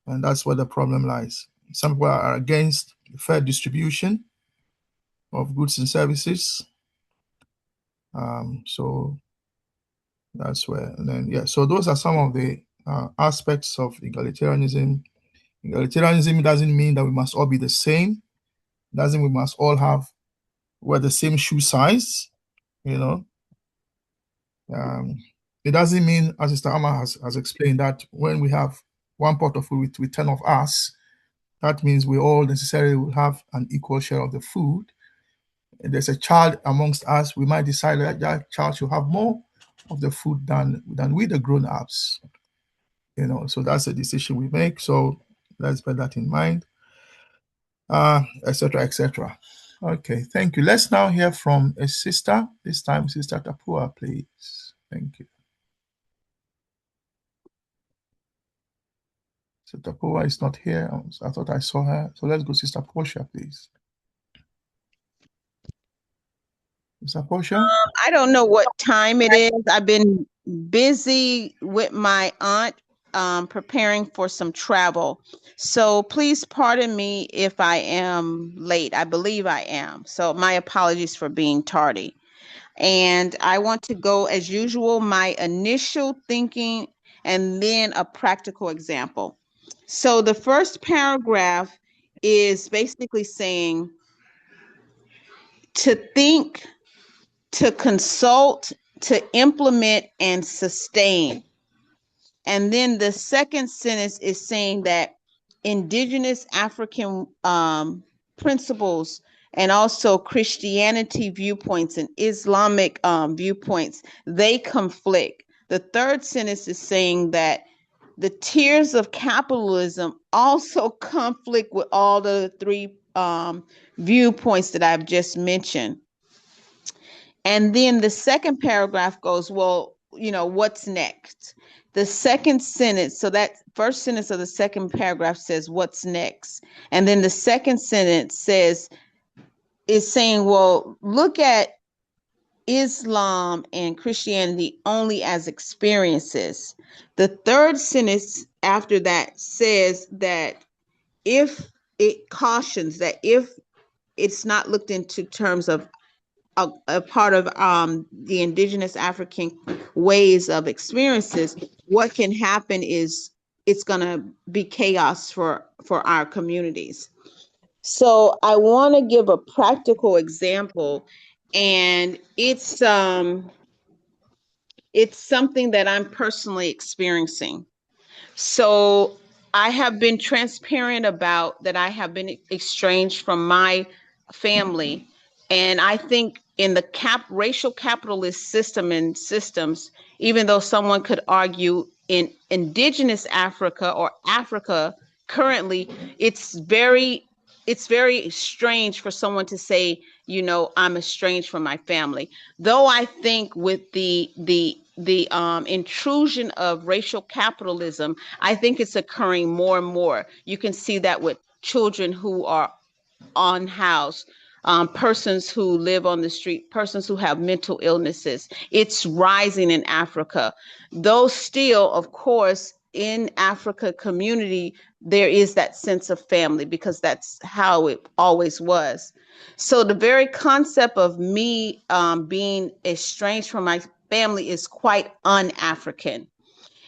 and that's where the problem lies. Some people are against fair distribution of goods and services. So that's where, and then, yeah, so those are some of the aspects of egalitarianism. Egalitarianism doesn't mean that we must all be the same. It doesn't mean we must all wear the same shoe size, you know. It doesn't mean, as Mr. Amma has explained, that when we have one pot of food with 10 of us, that means we all necessarily will have an equal share of the food. If there's a child amongst us, we might decide that that child should have more of the food than we, the grown-ups. You know, so that's a decision we make. So let's bear that in mind, etc., etc. Okay, thank you. Let's now hear from a sister, this time Sister Tapua, please. Thank you. Sister Tapua is not here. I thought I saw her. So let's go, Sister Portia, please. Sister Portia? I don't know what time it is. I've been busy with my aunt preparing for some travel. So please pardon me if I am late. I believe I am. So my apologies for being tardy. And I want to go, as usual, my initial thinking and then a practical example. So the first paragraph is basically saying to think, to consult, to implement, and sustain. And then the second sentence is saying that indigenous African principles and also Christianity viewpoints and Islamic viewpoints, they conflict. The third sentence is saying that the tiers of capitalism also conflict with all the three viewpoints that I've just mentioned. And then the second paragraph goes, well, you know, what's next? The second sentence, so that first sentence of the second paragraph says, what's next? And then the second sentence is saying, well, look at Islam and Christianity only as experiences. The third sentence after that says that if it cautions that if it's not looked into terms of a part of the indigenous African ways of experiences, what can happen is it's going to be chaos for our communities. So I want to give a practical example, and it's something that I'm personally experiencing. So I have been transparent about that I have been estranged from my family. And I think in the racial capitalist system and systems, even though someone could argue in indigenous Africa or Africa currently, it's very strange for someone to say, you know, I'm estranged from my family. Though I think with the intrusion of racial capitalism, I think it's occurring more and more. You can see that with children who are unhoused, persons who live on the street, persons who have mental illnesses. It's rising in Africa. Though still, of course, in Africa community, there is that sense of family because that's how it always was. So the very concept of me being estranged from my family is quite un-African.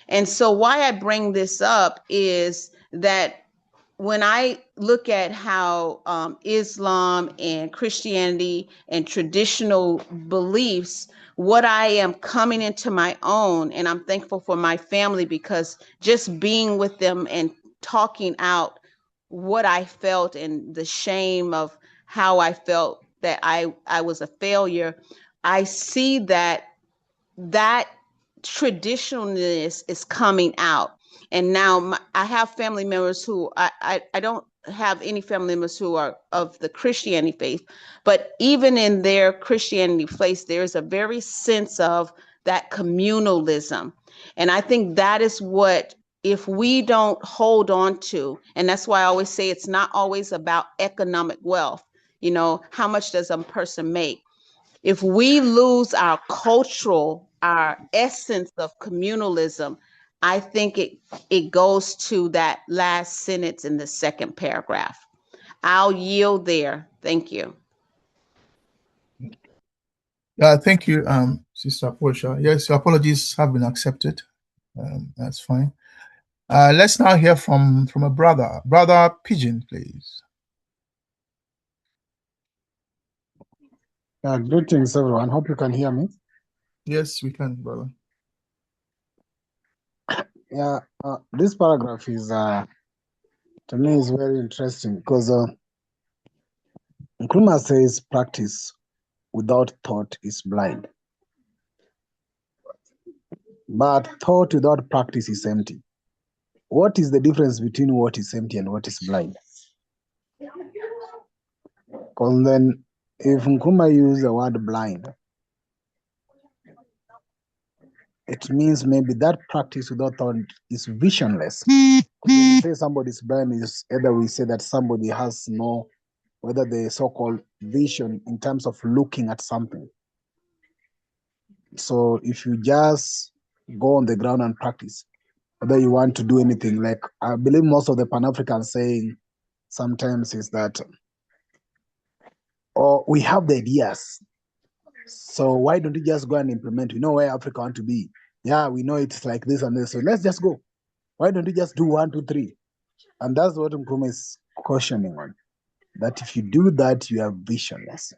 And so why I bring this up is that when I look at how Islam and Christianity and traditional beliefs, what I am coming into my own, and I'm thankful for my family because just being with them and talking out what I felt and the shame of how I felt that I was a failure, I see that traditionalness is coming out. And now I have family members who I don't have any family members who are of the Christianity faith, but even in their Christianity faith, there's a very sense of that communalism. And I think that is what, if we don't hold on to, and that's why I always say it's not always about economic wealth. You know, how much does a person make? If we lose our essence of communalism, I think it goes to that last sentence in the second paragraph. I'll yield there. Thank you. Thank you, Sister Portia. Yes, your apologies have been accepted. That's fine. Let's now hear from a brother Pigeon, please. Greetings, everyone. Hope you can hear me. Yes, we can, brother. Yeah, this paragraph is, to me, is very interesting because Nkrumah says practice without thought is blind. But thought without practice is empty. What is the difference between what is empty and what is blind? Because then, if Nkrumah used the word blind, it means maybe that practice without thought is visionless. When we say somebody's blind, is either we say that somebody has no, whether the so-called vision in terms of looking at something. So if you just go on the ground and practice, whether you want to do anything, like I believe most of the Pan-African saying sometimes is that, oh, we have the ideas, so why don't you just go and implement? We know where Africa want to be. Yeah, we know it's like this and this, so let's just go. Why don't you just do 1, 2, 3? And that's what Nkrumah is cautioning on, that if you do that, you are visionless.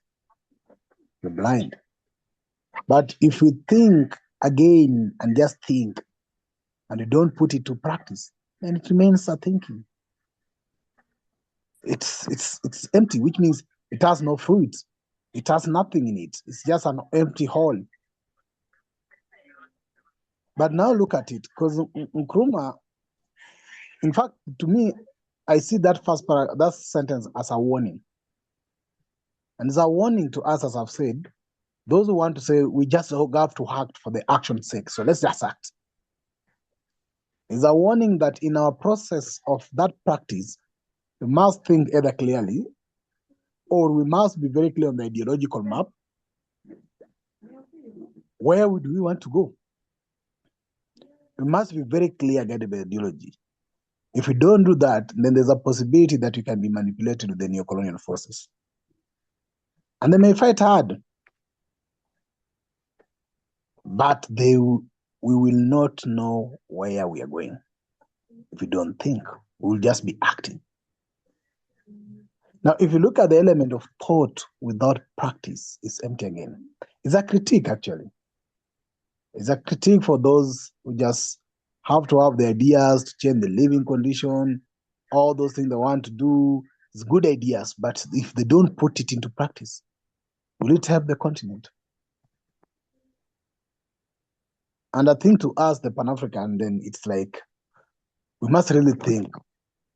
You're blind. But if we think again and just think, and you don't put it to practice, then it remains a thinking. It's empty, which means it has no fruit. It has nothing in it. It's just an empty hole. But now look at it, because Nkrumah, in fact, to me, I see that that sentence as a warning. And it's a warning to us, as I've said, those who want to say we just have to act for the action's sake, so let's just act. It's a warning that in our process of that practice, we must think either clearly, or we must be very clear on the ideological map. Where would we want to go? We must be very clear guided by ideology. If we don't do that, then there's a possibility that we can be manipulated with the neo-colonial forces. And they may fight hard, but we will not know where we are going. If we don't think, we'll just be acting. Now, if you look at the element of thought without practice, it's empty again. It's a critique, actually. It's a critique for those who just have to have the ideas to change the living condition, all those things they want to do. It's good ideas, but if they don't put it into practice, will it help the continent? And I think to us, the Pan-African, then it's like, we must really think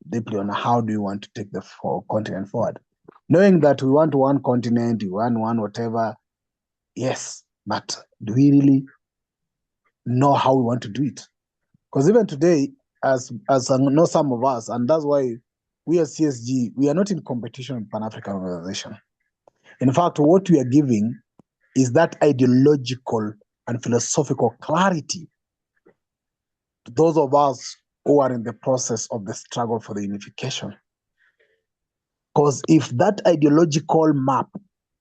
deeply on how do we want to take the continent forward. Knowing that we want one continent, we want one whatever, yes, but do we really know how we want to do it? Because even today, as I know some of us, and that's why we as CSG, we are not in competition with Pan-African organization. In fact, what we are giving is that ideological and philosophical clarity to those of us who are in the process of the struggle for the unification. Because if that ideological map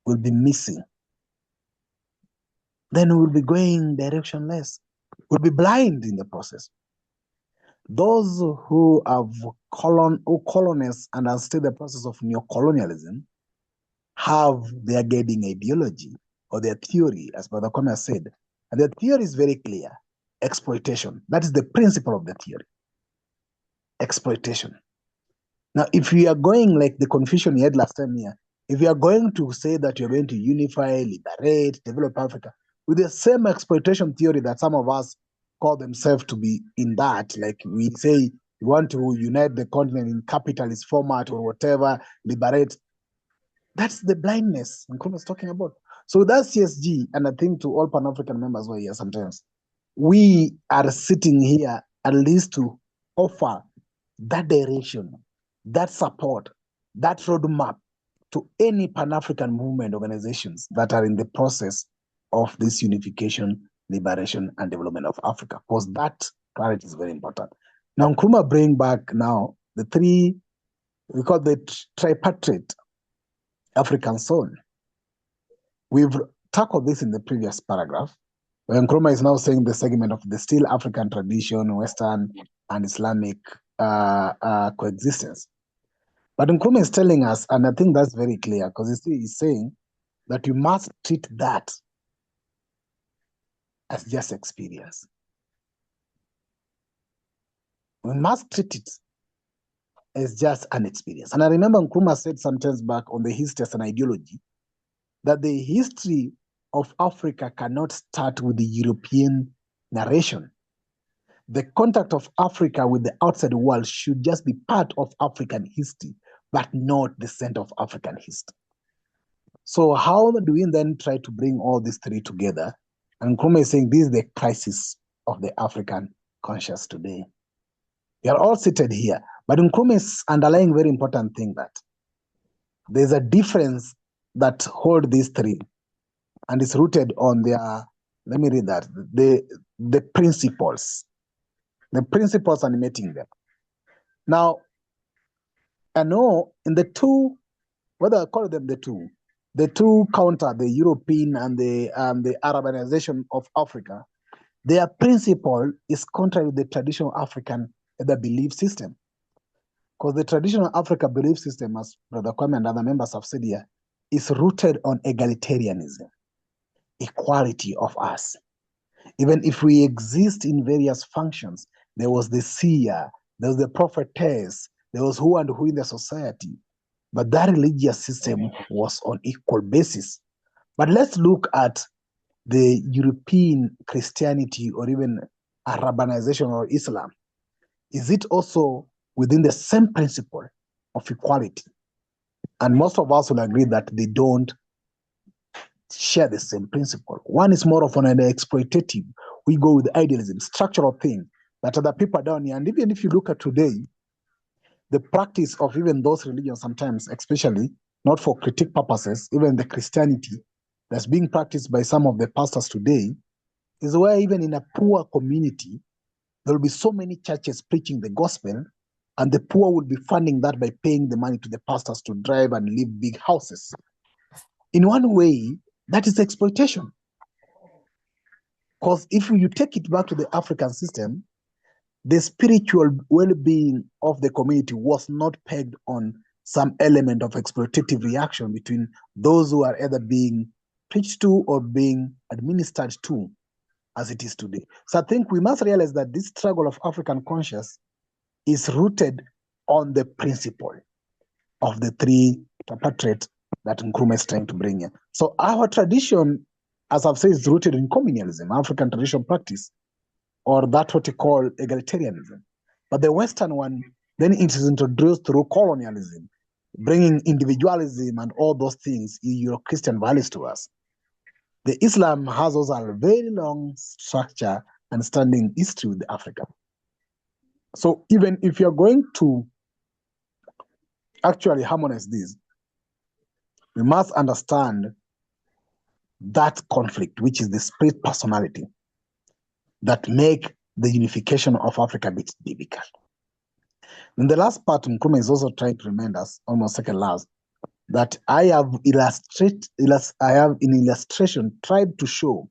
will be missing, then we'll be going directionless. We'll be blind in the process. Those who have colonized and understood the process of neocolonialism have their guiding ideology or their theory, as Brother Kwame said. And the theory is very clear. Exploitation. That is the principle of the theory. Exploitation. Now, if we are going like the confusion we had last time here, if we are going to say that you're going to unify, liberate, develop Africa, with the same exploitation theory that some of us call themselves to be in that, like we say we want to unite the continent in capitalist format or whatever, liberate, that's the blindness Nkrumah is talking about. So that's CSG, and I think to all Pan-African members who are here sometimes, we are sitting here at least to offer that direction, that support, that roadmap to any Pan-African movement organizations that are in the process of this unification, liberation, and development of Africa, because that clarity is very important. Now, Nkrumah bring back now the three, we call the tripartite African soul. We've tackled this in the previous paragraph, where Nkrumah is now saying the segment of the still African tradition, Western and Islamic coexistence. But Nkrumah is telling us, and I think that's very clear, because he's saying that you must treat that as just experience. We must treat it as just an experience. And I remember Nkrumah said sometimes back on the history as an ideology, that the history of Africa cannot start with the European narration. The contact of Africa with the outside world should just be part of African history, but not the center of African history. So how do we then try to bring all these three together? And Nkrumah is saying this is the crisis of the African conscious today. We are all seated here, but Nkrumah is underlying very important thing that there's a difference that hold these three, and it's rooted on their, let me read that, the principles animating them. Now, I know in the two, whether I call them the two counter the European and the Arabization of Africa, their principle is contrary to the traditional African belief system. Because the traditional African belief system, as Brother Kwame and other members have said here, is rooted on egalitarianism, equality of us. Even if we exist in various functions, there was the seer, there was the prophetess, there was who and who in the society. But that religious system was on equal basis. But let's look at the European Christianity or even Arabanization or Islam. Is it also within the same principle of equality? And most of us will agree that they don't share the same principle. One is more of an exploitative. We go with idealism, structural thing that other people are down here. And even if you look at today, the practice of even those religions sometimes, especially not for critique purposes, even the Christianity that's being practiced by some of the pastors today, is where even in a poor community, there will be so many churches preaching the gospel, and the poor will be funding that by paying the money to the pastors to drive and live big houses. In one way, that is exploitation. Because if you take it back to the African system, the spiritual well-being of the community was not pegged on some element of exploitative reaction between those who are either being preached to or being administered to, as it is today. So I think we must realize that this struggle of African conscience is rooted on the principle of the three tripartite that Nkrumah is trying to bring in. So our tradition, as I've said, is rooted in communalism, African traditional practice, or that what we call egalitarianism. But the Western one, then it is introduced through colonialism, bringing individualism and all those things, Euro-Christian values to us. The Islam has also a very long structure and standing history with Africa. So even if you're going to actually harmonize this, we must understand that conflict, which is the spirit personality, that make the unification of Africa a bit difficult. In the last part, Nkrumah is also trying to remind us, almost second last, that I have in illustration tried to show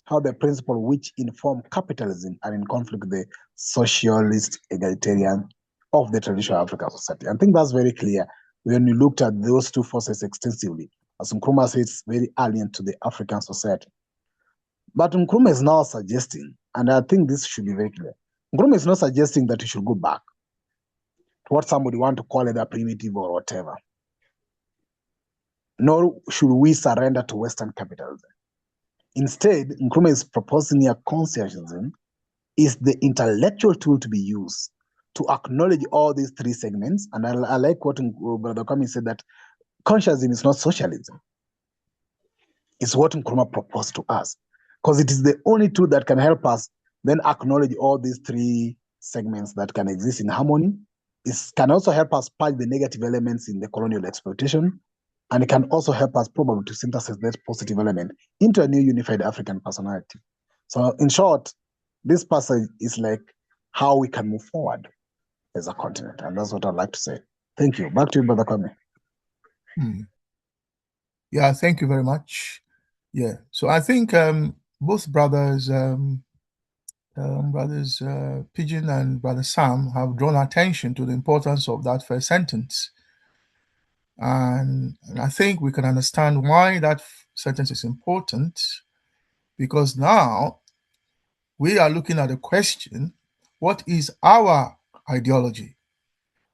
how the principle which inform capitalism are in conflict with the socialist egalitarian of the traditional African society. I think that's very clear when you looked at those two forces extensively. As Nkrumah says, it's very alien to the African society. But Nkrumah is now suggesting, and I think this should be very clear, Nkrumah is not suggesting that we should go back to what somebody want to call either primitive or whatever. Nor should we surrender to Western capitalism. Instead, Nkrumah is proposing here consciencism is the intellectual tool to be used to acknowledge all these three segments. And I like what Brother Kwame said, that consciencism is not socialism. It's what Nkrumah proposed to us, because it is the only tool that can help us then acknowledge all these three segments that can exist in harmony. It can also help us purge the negative elements in the colonial exploitation, and it can also help us probably to synthesize that positive element into a new unified African personality. So in short, this passage is like how we can move forward as a continent, and that's what I'd like to say. Thank you. Back to you, Brother Kwame. Yeah, thank you very much. Yeah, so I think both brothers, Pigeon and Brother Sam, have drawn attention to the importance of that first sentence. And I think we can understand why that sentence is important, because now we are looking at the question, what is our ideology?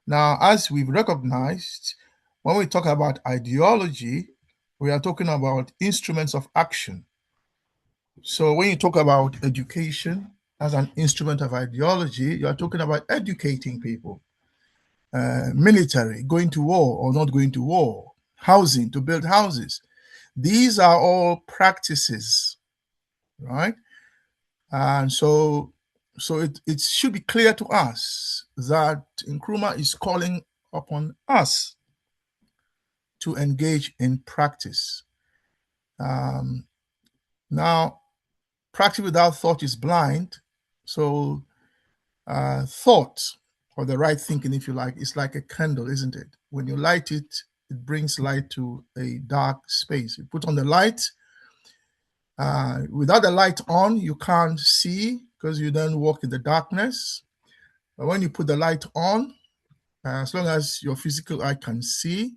Now, as we've recognized, when we talk about ideology, we are talking about instruments of action. So when you talk about education as an instrument of ideology, you are talking about educating people. Military, going to war or not going to war, housing, to build houses. These are all practices, right? And so it should be clear to us that Nkrumah is calling upon us to engage in practice. Now, practice without thought is blind. So thought, or the right thinking, if you like, is like a candle, isn't it? When you light it, it brings light to a dark space. You put on the light. Without the light on, you can't see because you then walk in the darkness. But when you put the light on, as long as your physical eye can see,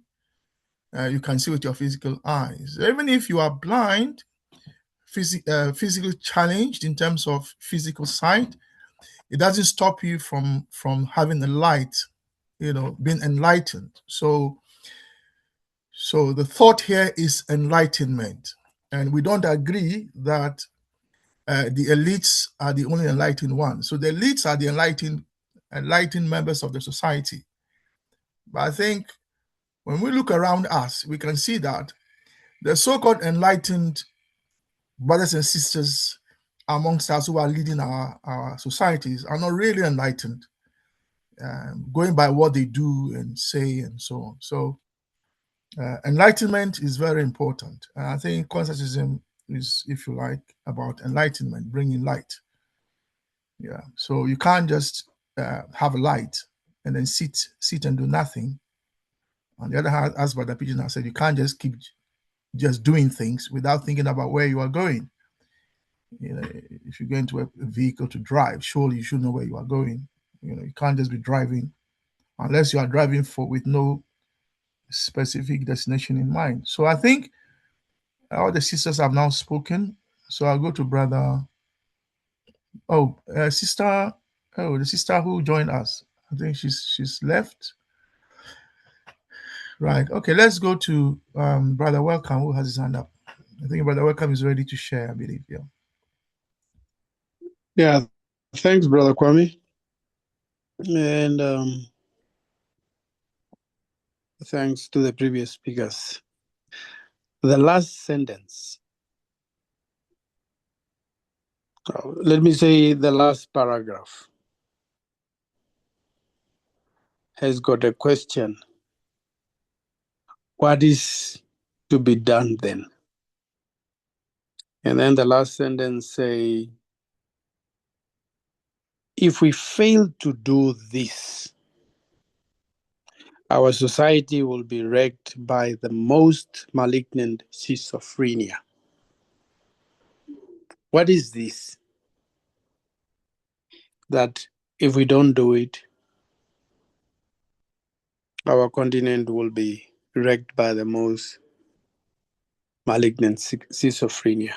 you can see with your physical eyes. Even if you are blind, physically challenged in terms of physical sight, it doesn't stop you from having the light, being enlightened. So the thought here is enlightenment. And we don't agree that the elites are the only enlightened ones. So the elites are the enlightened members of the society. But I think when we look around us, we can see that the so-called enlightened brothers and sisters amongst us who are leading our societies are not really enlightened, going by what they do and say and so on. So enlightenment is very important. And I think Consciencism is, if you like, about enlightenment, bringing light. Yeah. So you can't just have a light and then sit and do nothing. On the other hand, as Brother Pigeon has said, you can't just keep just doing things without thinking about where you are going. If you go into a vehicle to drive, surely you should know where you are going. You can't just be driving unless you are driving with no specific destination in mind. So I think all the sisters have now spoken. So I'll go to Brother. The sister who joined us. I think she's left. Right. Okay, let's go to Brother Welcome, who has his hand up. I think Brother Welcome is ready to share, I believe. Yeah. Yeah. Thanks, Brother Kwame. And thanks to the previous speakers. The last sentence, let me say the last paragraph, has got a question. What is to be done then? And then the last sentence say, if we fail to do this, our society will be wrecked by the most malignant schizophrenia. What is this? That if we don't do it, our continent will be wrecked by the most malignant schizophrenia.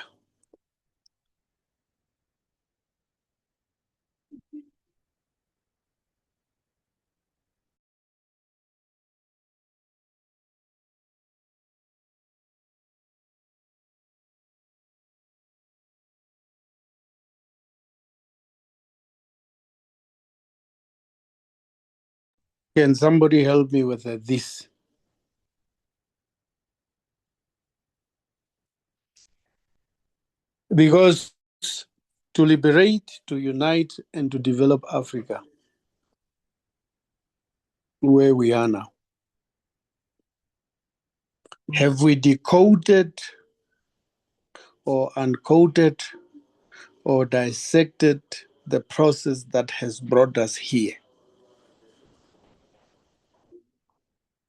Can somebody help me with this? Because to liberate, to unite, and to develop Africa, where we are now, have we decoded or uncoded or dissected the process that has brought us here?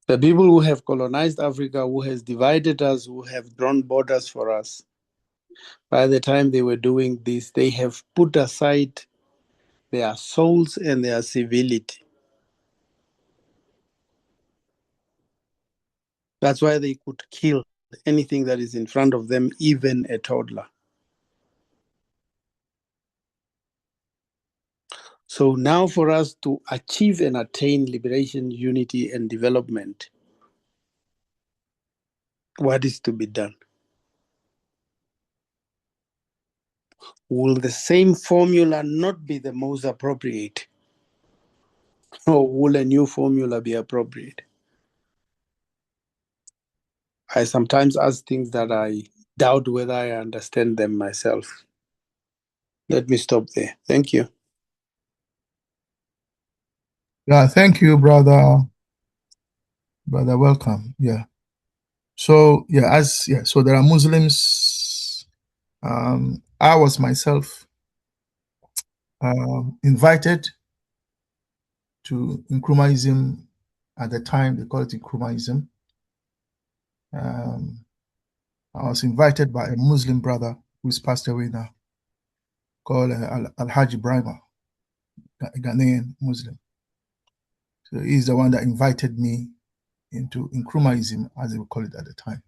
The people who have colonized Africa, who has divided us, who have drawn borders for us, by the time they were doing this, they have put aside their souls and their civility. That's why they could kill anything that is in front of them, even a toddler. So now for us to achieve and attain liberation, unity, and development, what is to be done? Will the same formula not be the most appropriate? Or will a new formula be appropriate? I sometimes ask things that I doubt whether I understand them myself. Let me stop there. Thank you. Yeah, thank you, brother. Brother, welcome. Yeah. So so there are Muslims. I was myself invited to Nkrumahism at the time. They call it Nkrumahism. I was invited by a Muslim brother who's passed away now, called Al-Hajj Ibrahima, a Ghanaian Muslim. So he's the one that invited me into Nkrumahism, as they would call it at the time.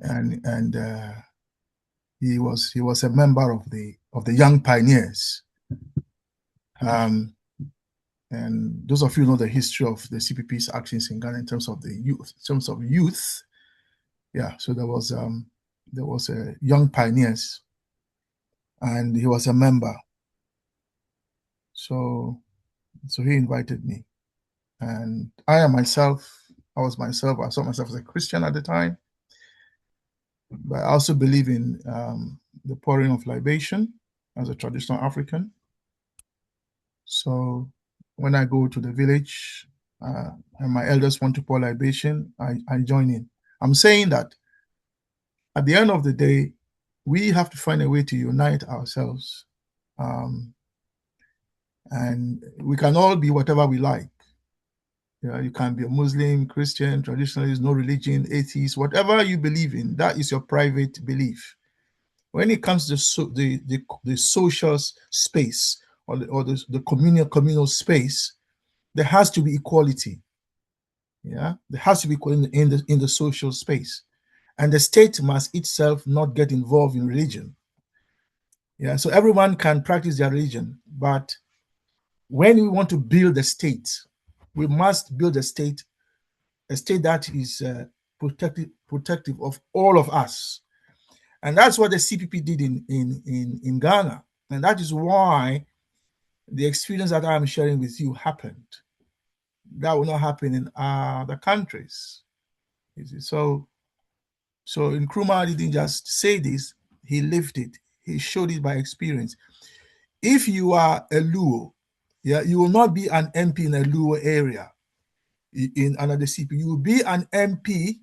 And he was a member of the Young Pioneers. And those of you who know the history of the CPP's actions in Ghana in terms of youth. Yeah, so there was a Young Pioneers, and he was a member. So he invited me, and I saw myself as a Christian at the time, but I also believe in the pouring of libation as a traditional African. So when I go to the village and my elders want to pour libation, I join in. I'm saying that at the end of the day, we have to find a way to unite ourselves. And we can all be whatever we like. You can be a Muslim, Christian, traditionalist, no religion, atheist, whatever you believe in, that is your private belief. When it comes to the social space or the communal space, there has to be equality. Yeah, there has to be equality in the social space, and the state must itself not get involved in religion. Yeah, so everyone can practice their religion, but when we want to build a state, we must build a state that is protective of all of us. And that's what the CPP did in Ghana. And that is why the experience that I'm sharing with you happened. That will not happen in other countries. So Nkrumah didn't just say this, he lived it. He showed it by experience. If you are a Luo, yeah, you will not be an MP in a Luo area in another CP. You will be an MP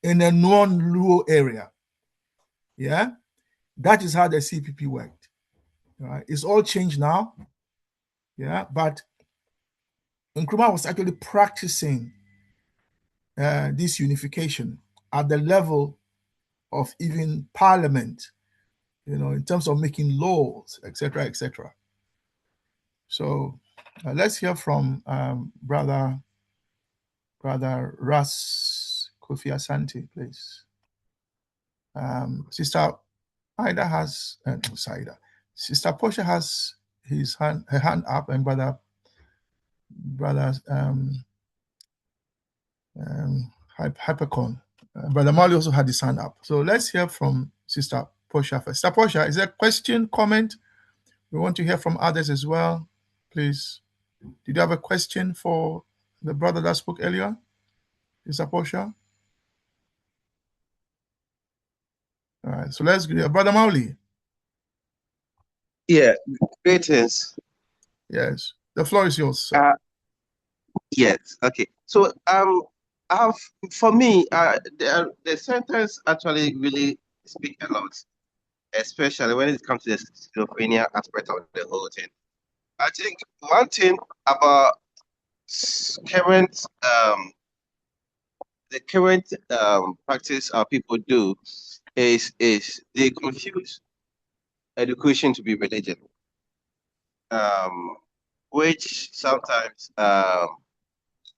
in a non-Luo area. Yeah, that is how the CPP worked. Right? It's all changed now. Yeah, but Nkrumah was actually practicing this unification at the level of even parliament, in terms of making laws, etc., etc. So let's hear from brother Ras Kofi Asante, please. Sister Ida has, Sister Portia has her hand up, and brother Hypercon. Brother Mali also had his hand up. So let's hear from Sister Portia first. Sister Portia, is there a question, comment? We want to hear from others as well. Please. Did you have a question for the brother that spoke earlier? Sister Portia? All right, so let's go. Brother Mauli. Yeah, greetings. Yes, the floor is yours, sir. Yes, okay. So for me, the sentence actually really speak a lot, especially when it comes to the schizophrenia aspect of the whole thing. I think one thing about current the current practice our people do is they confuse education to be religion, which sometimes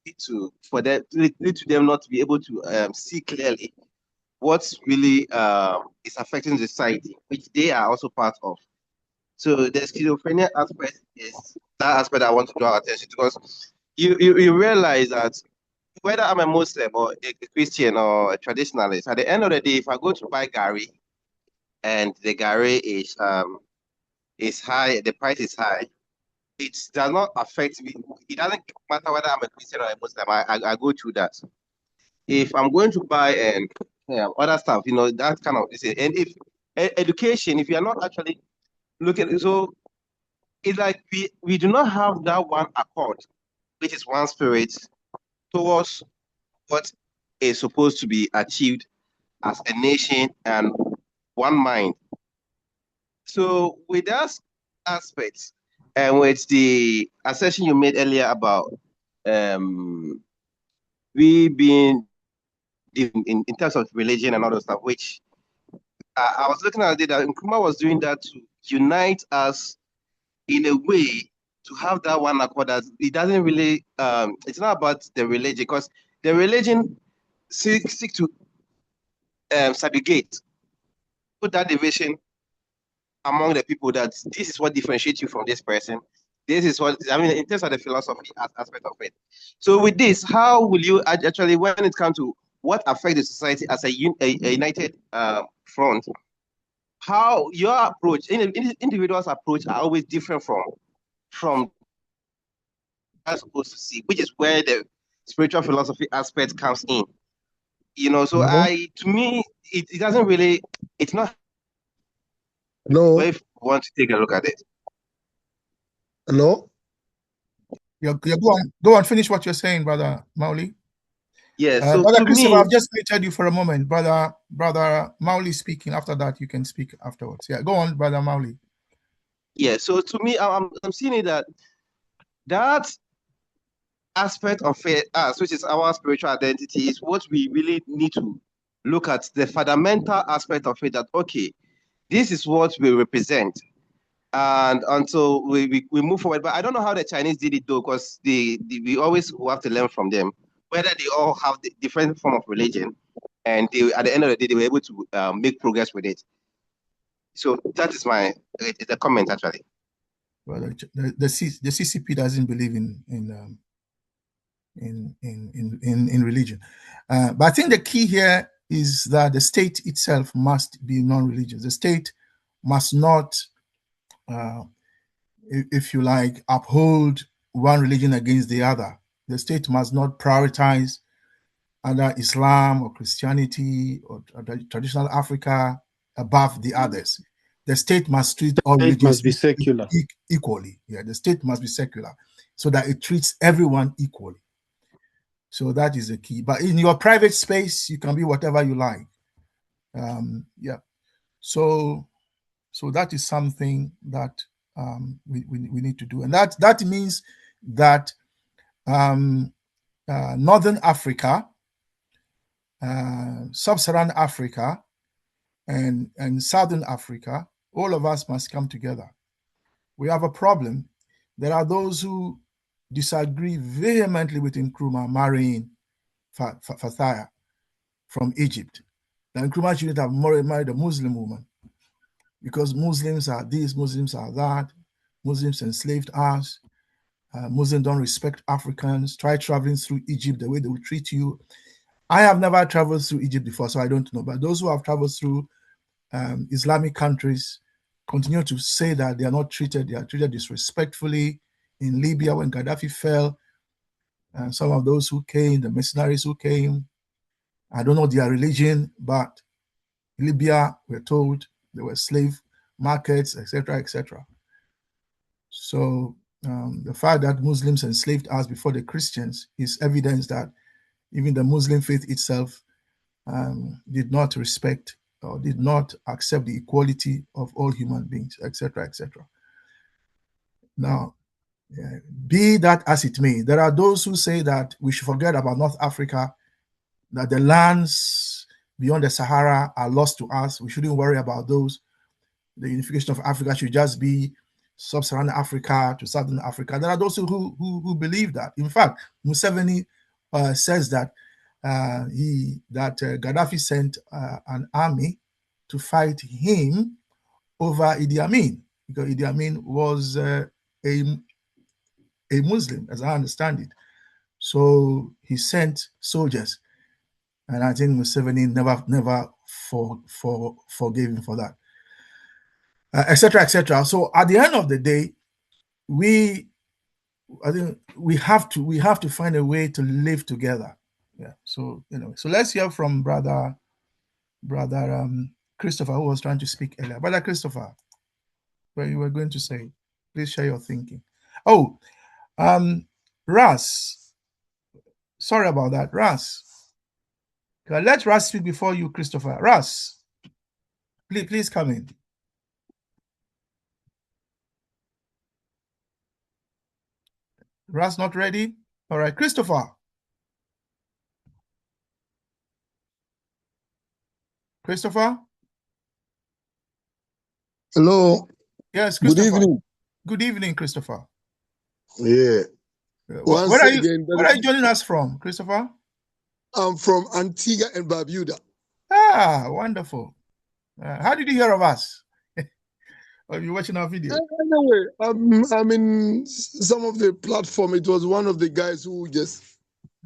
lead to them not to be able to see clearly what's really is affecting society, which they are also part of. So the schizophrenia aspect is that aspect I want to draw attention to, because you realize that whether I'm a Muslim or a Christian or a traditionalist, at the end of the day, if I go to buy Gary and the Gary is high, the price is high, it does not affect me. It doesn't matter whether I'm a Christian or a Muslim. I go through that. if I'm going to buy other stuff, that kind of and if education, if you are not actually looking, so it's like we do not have that one accord, which is one spirit towards what is supposed to be achieved as a nation and one mind. So with that aspect, and with the assertion you made earlier about we being in terms of religion and all those stuff, which I was looking at it that Nkrumah was doing that to unite us in a way to have that one accord. That it doesn't really, it's not about the religion, because the religion seek to subjugate, put that division among the people, that this is what differentiates you from this person. This is what, I mean, in terms of the philosophy aspect of it. So with this, how will you actually, when it comes to what affects the society as a united front, how your approach, individual's approach are always different from I'm supposed to see, which is where the spiritual philosophy aspect comes in. So to me, it doesn't really, it's not. Hello. If you want to take a look at it. Hello. Yeah, go on, finish what you're saying, Brother Mauli. Yeah, so Brother to Christopher, me, I've just muted you for a moment. Brother Mauli speaking. After that, you can speak afterwards. Yeah, go on, Brother Mauli. Yeah, so to me, I'm seeing it that aspect of it, which is our spiritual identity, is what we really need to look at, the fundamental aspect of it, that, okay, this is what we represent. And until we move forward. But I don't know how the Chinese did it, though, because we always have to learn from them, whether they all have the different form of religion, and at the end of the day, they were able to make progress with it. So that is the comment, actually. Well, the CCP doesn't believe in religion, but I think the key here is that the state itself must be non-religious. The state must not, if you like, uphold one religion against the other. The state must not prioritize either Islam or Christianity or traditional Africa above the others. The state must treat all religions must be secular. equally. Yeah, the state must be secular so that it treats everyone equally. So that is the key. But in your private space, you can be whatever you like. Yeah. So that is something that we need to do, and that means that Northern Africa, Sub-Saharan Africa, and Southern Africa, all of us must come together. We have a problem. There are those who disagree vehemently with Nkrumah marrying Fathia from Egypt. That Nkrumah shouldn't have married a Muslim woman because Muslims are this, Muslims are that, Muslims enslaved us, Muslims don't respect Africans. Try traveling through Egypt, the way they will treat you. I have never traveled through Egypt before, so I don't know. But those who have traveled through Islamic countries continue to say that they are treated disrespectfully. In Libya, when Gaddafi fell, and some of those who came, the mercenaries who came, I don't know their religion, but in Libya, we're told there were slave markets, etc., etc. So the fact that Muslims enslaved us before the Christians is evidence that even the Muslim faith itself did not respect or did not accept the equality of all human beings, etc., etc. Now, be that as it may, there are those who say that we should forget about North Africa, that the lands beyond the Sahara are lost to us. We shouldn't worry about those. The unification of Africa should just be Sub-Saharan Africa to Southern Africa. There are those who believe that. In fact, Museveni says that Gaddafi sent an army to fight him over Idi Amin, because Idi Amin was a Muslim, as I understand it. So he sent soldiers, and I think Museveni never forgave him for that, etc., etc. So at the end of the day, I think we have to find a way to live together. Yeah. So so let's hear from brother Christopher, who was trying to speak earlier. Brother Christopher, what you were going to say, please share your thinking. Oh, Ras. Sorry about that, Ras. Let Ras speak before you, Christopher. Ras, please come in. Ras not ready? All right, Christopher. Christopher? Hello. Yes, Good Christopher. evening. Good evening, Christopher. Yeah. Once Where again, are you joining us from, Christopher? I'm from Antigua and Barbuda. Ah, wonderful. How did you hear of us? Are you watching our video? Anyway, I'm in some of the platform. It was one of the guys who just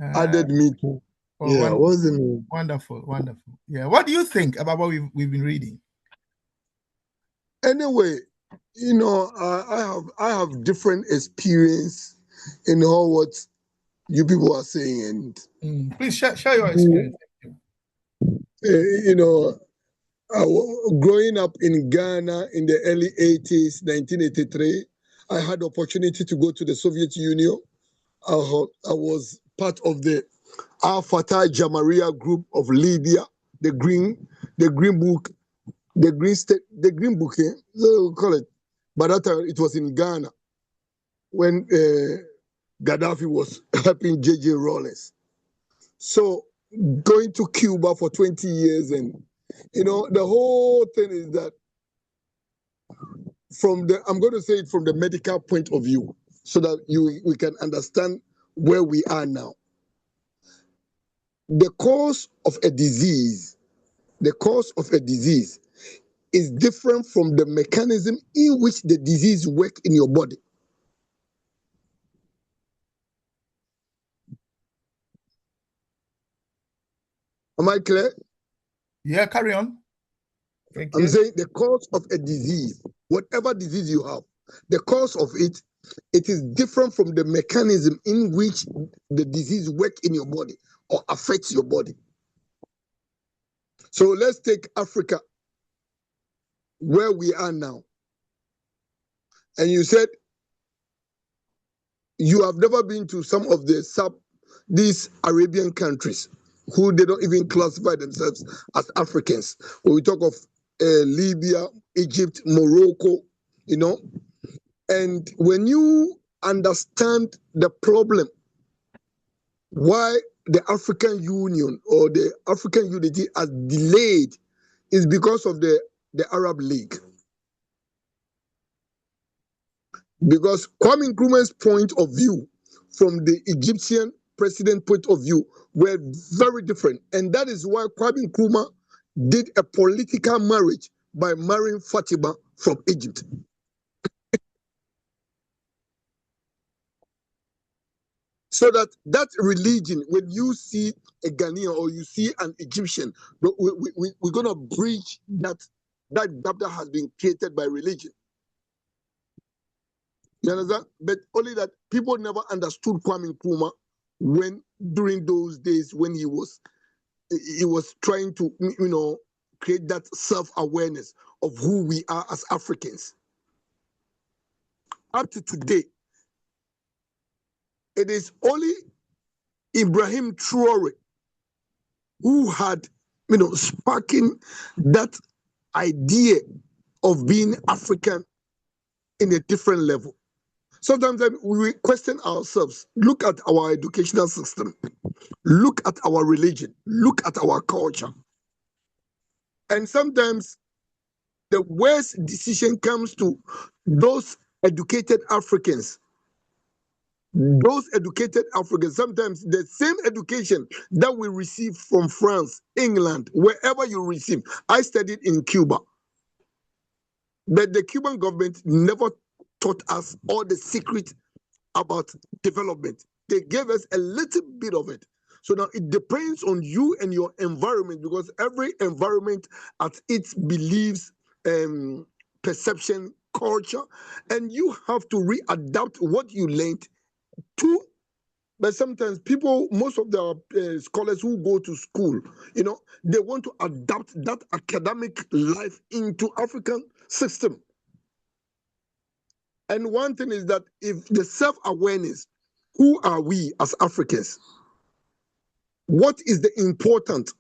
added me to. Yeah, what's the name? Wonderful, wonderful. Yeah, what do you think about what we've been reading? Anyway, I have different experience in all what you people are saying, and please share your experience. Growing up in Ghana in the early 80s, 1983, I had the opportunity to go to the Soviet Union. I was part of the Al Fatah Jamaria group of Libya, the Green Book, the Green Book, so we call it. But that time it was in Ghana when Gaddafi was helping J.J. Rawlings. So going to Cuba for 20 years, and the whole thing is that I'm going to say it from the medical point of view, so that we can understand where we are now. The cause of a disease is different from the mechanism in which the disease works in your body. Am I clear? Yeah, carry on. I'm saying the cause of a disease, whatever disease you have, the cause of it is different from the mechanism in which the disease works in your body or affects your body. So let's take Africa, where we are now. And you said you have never been to some of these Arabian countries who they don't even classify themselves as Africans. When we talk of Libya, Egypt, Morocco, and when you understand the problem, why the African Union or the African unity has delayed, is because of the Arab League. Because Kwame Nkrumah's point of view from the Egyptian president point of view were very different. And that is why Kwame Nkrumah did a political marriage by marrying Fatima from Egypt. So that religion, when you see a Ghanaian or you see an Egyptian, we're going to bridge that gap that has been created by religion. You understand? But only that people never understood Kwame Nkrumah during those days when he was trying to create that self-awareness of who we are as Africans. Up to today, it is only Ibrahim Traore who had sparking that idea of being African in a different level. Sometimes we question ourselves. Look at our educational system. Look at our religion. Look at our culture. And sometimes the worst decision comes to those educated Africans. Those educated Africans, sometimes the same education that we receive from France, England, wherever you receive. I studied in Cuba. But the Cuban government never taught us all the secret about development. They gave us a little bit of it. So now it depends on you and your environment, because every environment has its beliefs, perception, culture, and you have to readapt what you learned to But sometimes people, most of the scholars who go to school, they want to adapt that academic life into African system. And one thing is that if the self-awareness, who are we as Africans? What is the importance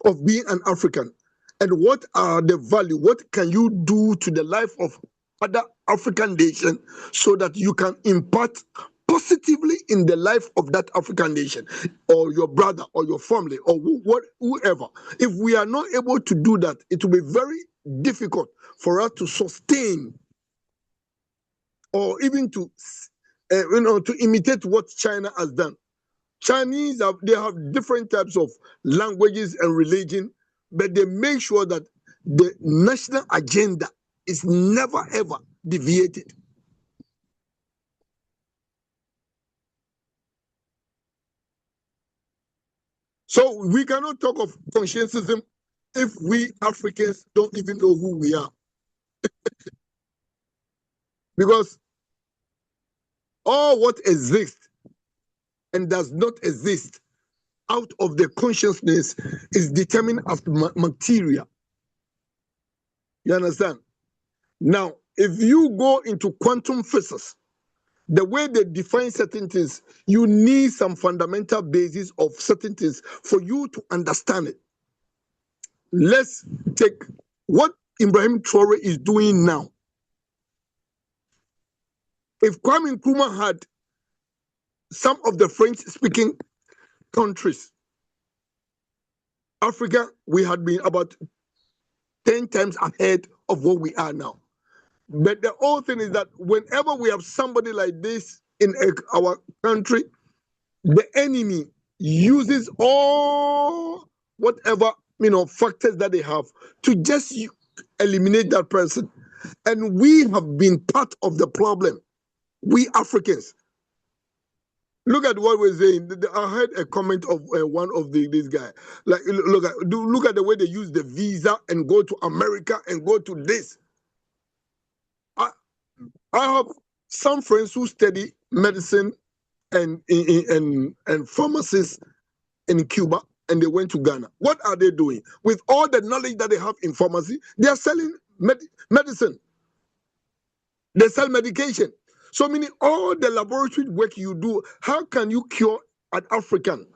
of being an African? And what are the value? What can you do to the life of other African nation so that you can impact positively in the life of that African nation or your brother or your family or whoever? If we are not able to do that, it will be very difficult for us to sustain or even to imitate what China has done. Chinese have different types of languages and religion, but they make sure that the national agenda is never ever deviated. So we cannot talk of consciencism if we Africans don't even know who we are. Because all what exists and does not exist out of the consciousness is determined as material. You understand? Now, if you go into quantum physics, the way they define certain things, you need some fundamental basis of certain things for you to understand it. Let's take what Ibrahim Traore is doing now. If Kwame Nkrumah had some of the French-speaking countries, Africa, we had been about 10 times ahead of what we are now. But the whole thing is that whenever we have somebody like this in our country, the enemy uses all whatever factors that they have to just eliminate that person. And we have been part of the problem. We Africans. Look at what we're saying. I heard a comment of one of this guy. Like, look at the way they use the visa and go to America and go to this. I have some friends who study medicine and pharmacists in Cuba, and they went to Ghana. What are they doing? With all the knowledge that they have in pharmacy, they are selling medicine. They sell medication. So meaning all the laboratory work you do, how can you cure an African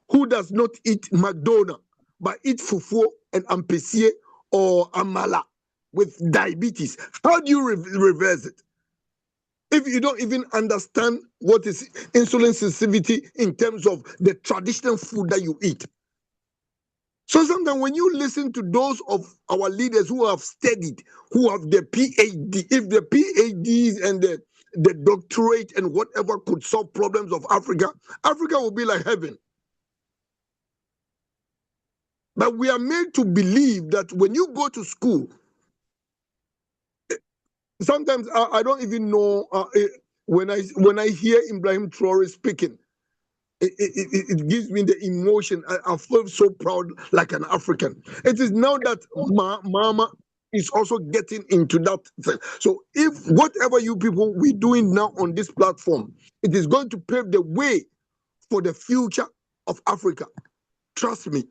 who does not eat McDonald's, but eat fufu and ampesier or amala with diabetes? How do you reverse it? If you don't even understand what is insulin sensitivity in terms of the traditional food that you eat. So sometimes when you listen to those of our leaders who have studied, who have the PhD, if the PhDs and the doctorate and whatever could solve problems of Africa, Africa will be like heaven. But we are made to believe that when you go to school, sometimes I don't even know when I hear Ibrahim Traore speaking, it gives me the emotion. I feel so proud like an African. It is now that Mama is also getting into that thing. So if whatever you people we're doing now on this platform, it is going to pave the way for the future of Africa. Trust me.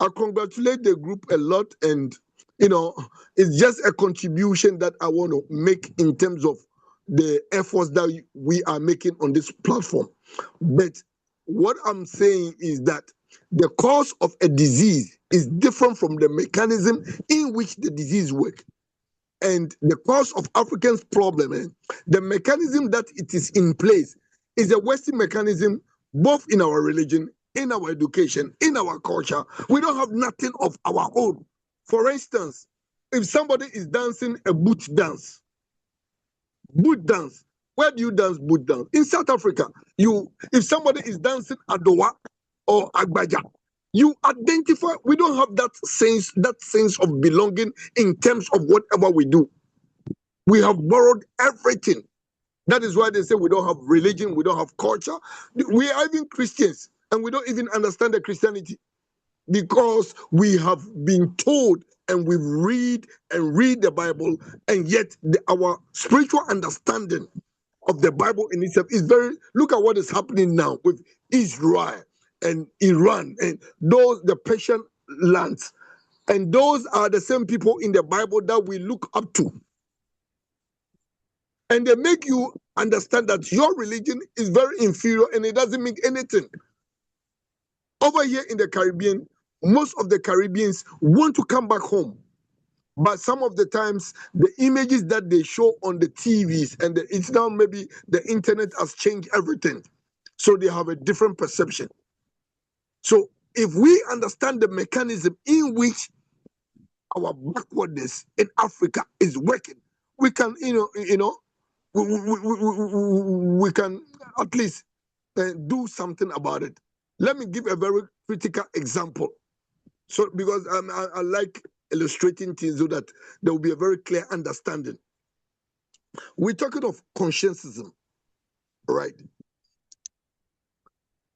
I congratulate the group a lot, and it's just a contribution that I want to make in terms of the efforts that we are making on this platform. But what I'm saying is that the cause of a disease is different from the mechanism in which the disease works. And the cause of Africans' problem, the mechanism that it is in place is a Western mechanism, both in our religion, in our education, in our culture. We don't have nothing of our own. For instance, if somebody is dancing a boot dance, where do you dance boot dance? In South Africa, if somebody is dancing Adowa or Agbaja, you identify. We don't have that sense of belonging in terms of whatever we do. We have borrowed everything. That is why they say we don't have religion, we don't have culture. We are even Christians, and we don't even understand the Christianity because we have been told and we read the Bible, and yet our spiritual understanding of the Bible in itself is very, look at what is happening now with Israel and Iran and those, the Persian lands. And those are the same people in the Bible that we look up to. And they make you understand that your religion is very inferior and it doesn't mean anything. Over here in the Caribbean, most of the Caribbeans want to come back home. But some of the times, the images that they show on the TVs and it's now maybe the internet has changed everything. So they have a different perception. So if we understand the mechanism in which our backwardness in Africa is working, we can, we can at least do something about it. Let me give a very critical example. So because I like illustrating things so that there will be a very clear understanding. We're talking of consciencism, right?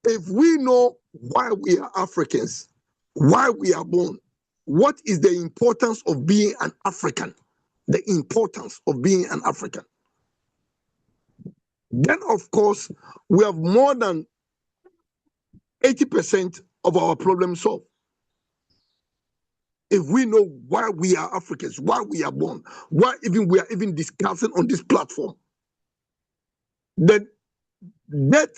If we know why we are Africans, why we are born, what is the importance of being an African? The importance of being an African. Then, of course, we have more than 80% of our problems solved. If we know why we are Africans, why we are born, why even we are even discussing on this platform, then that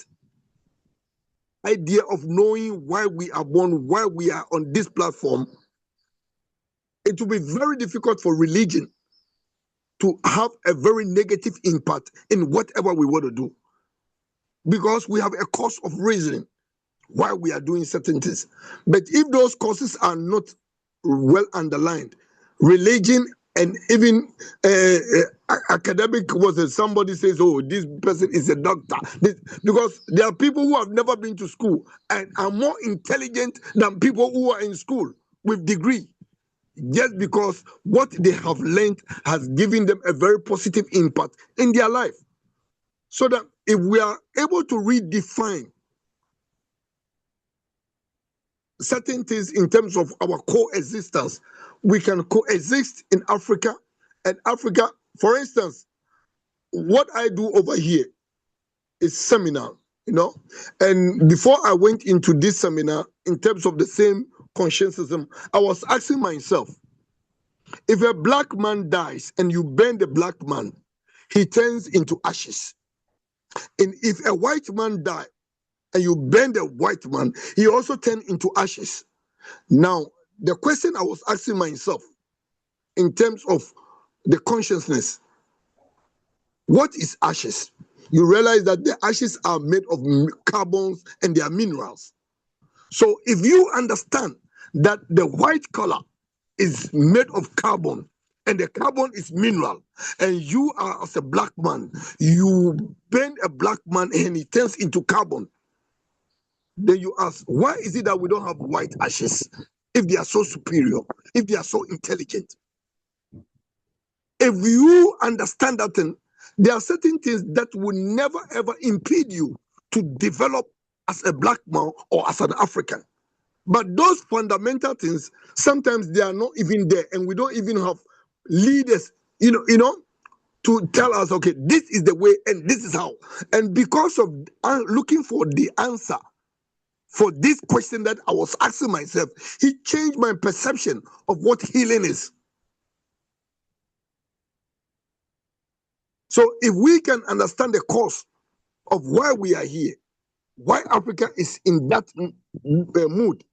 idea of knowing why we are born, why we are on this platform, it will be very difficult for religion to have a very negative impact in whatever we want to do. Because we have a cause of reasoning why we are doing certain things. But if those causes are not well underlined, religion and even academic was somebody says, oh, this person is a doctor. Because there are people who have never been to school and are more intelligent than people who are in school with degree. Just because what they have learned has given them a very positive impact in their life. So that if we are able to redefine certain things in terms of our coexistence, we can coexist in Africa. And Africa, for instance, what I do over here is seminar, and before I went into this seminar, in terms of the same consciencism, I was asking myself, if a black man dies and you burn the black man, he turns into ashes. And if a white man dies and you burn the white man, he also turns into ashes. Now, the question I was asking myself in terms of the consciousness, what is ashes? You realize that the ashes are made of carbons and they are minerals. So if you understand that the white color is made of carbon and the carbon is mineral, and you are as a black man, you burn a black man and he turns into carbon, then you ask, why is it that we don't have white ashes if they are so superior, if they are so intelligent? If you understand that thing, there are certain things that will never ever impede you to develop as a black man or as an African. But those fundamental things, sometimes they are not even there, and we don't even have leaders, to tell us, okay, this is the way and this is how. And because of looking for the answer for this question that I was asking myself, he changed my perception of what healing is. So if we can understand the cause of why we are here, why Africa is in that mood,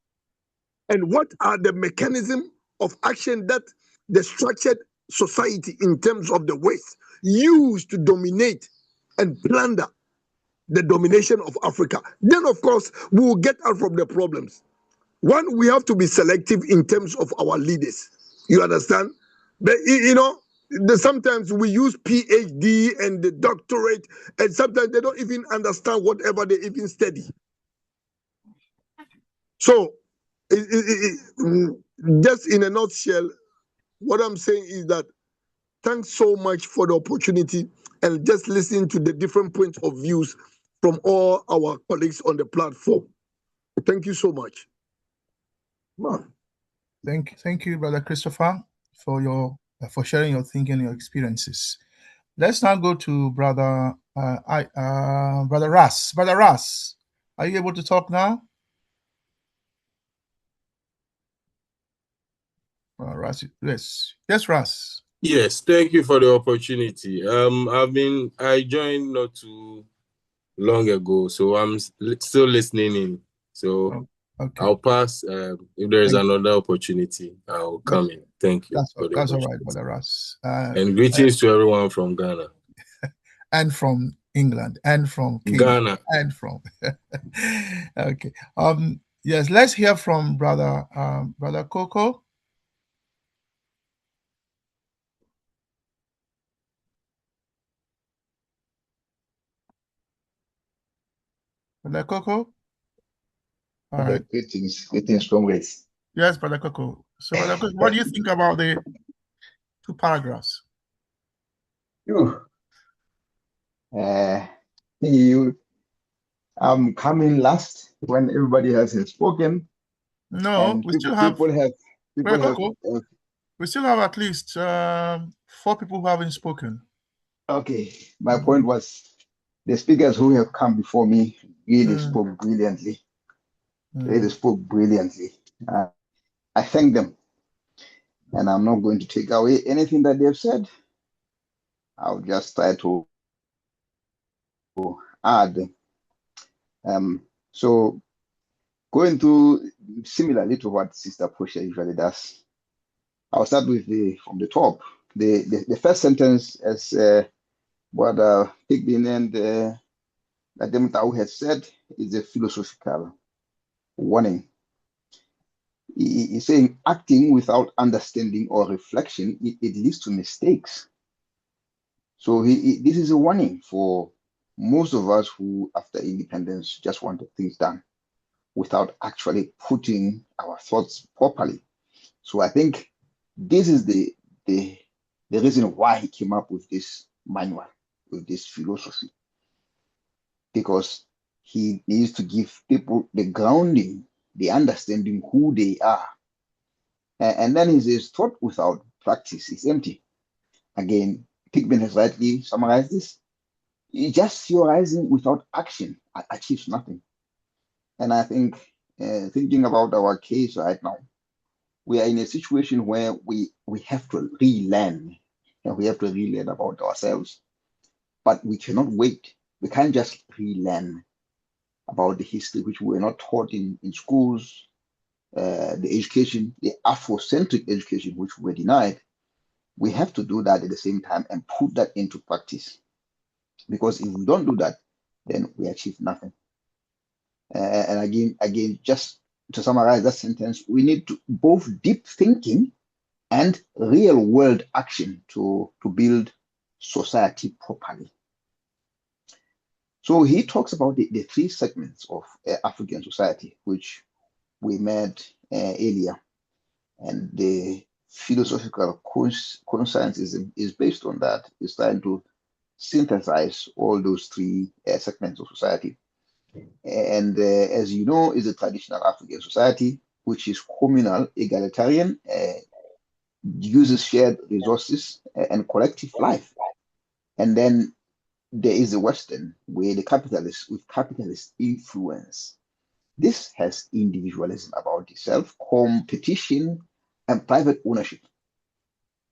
and what are the mechanisms of action that the structured society in terms of the West used to dominate and plunder the domination of Africa, then of course we will get out from the problems. One, we have to be selective in terms of our leaders. You understand? But sometimes we use PhD and the doctorate, and sometimes they don't even understand whatever they even study. So, just in a nutshell, what I'm saying is that thanks so much for the opportunity and just listening to the different points of views from all our colleagues on the platform. Thank you so much. Thank you, Brother Christopher, for sharing your thinking and your experiences. Let's now go to Brother Brother Russ. Brother Russ, are you able to talk now? Russ, yes, Russ. Yes, thank you for the opportunity. I joined not too long ago, so I'm still listening in. So Okay. I'll pass. If there is another opportunity, I'll come in. Thank you. That's all right, Brother Russ. And greetings to everyone from Ghana. And from England, and from Kenya, Ghana, and from. Okay. Yes, let's hear from Brother Coco. Brother Coco. All right. Greetings, comrades. Yes, Brother Coco. So, Brother Coco, what do you think about the 2 paragraphs? I'm coming last when everybody has spoken. No, and we still have. people have. We still have at least 4 people who haven't spoken. Okay, my point was the speakers who have come before me really spoke brilliantly. Really spoke brilliantly. I thank them, and I'm not going to take away anything that they've said. I'll just try to add. So going through similarly to what Sister Portia usually does, I'll start with from the top. The first sentence, as what Pigbin and Ademtau has said, is a philosophical warning. He's saying acting without understanding or reflection, it leads to mistakes. So this is a warning for most of us who, after independence, just wanted things done without actually putting our thoughts properly. So I think this is the reason why he came up with this manual, with this philosophy, because he needs to give people the grounding, the understanding who they are. And then he says, thought without practice is empty. Again, Pigman has rightly summarized this. Just theorizing without action achieves nothing. And I think, thinking about our case right now, we are in a situation where we have to relearn, and we have to relearn about ourselves. But we cannot wait. We can't just relearn about the history which we were not taught in schools, the education, the Afrocentric education which we were denied. We have to do that at the same time and put that into practice. Because if we don't do that, then we achieve nothing. And again, just to summarize that sentence, we need to both deep thinking and real world action to build society properly. So he talks about the 3 segments of African society, which we met earlier. And the philosophical consciencism is based on that. It's trying to synthesize all those 3 segments of society. And as you know, is a traditional African society, which is communal, egalitarian, uses shared resources and collective life. And then there is the Western, where the capitalist, with capitalist influence. This has individualism about itself, competition, and private ownership.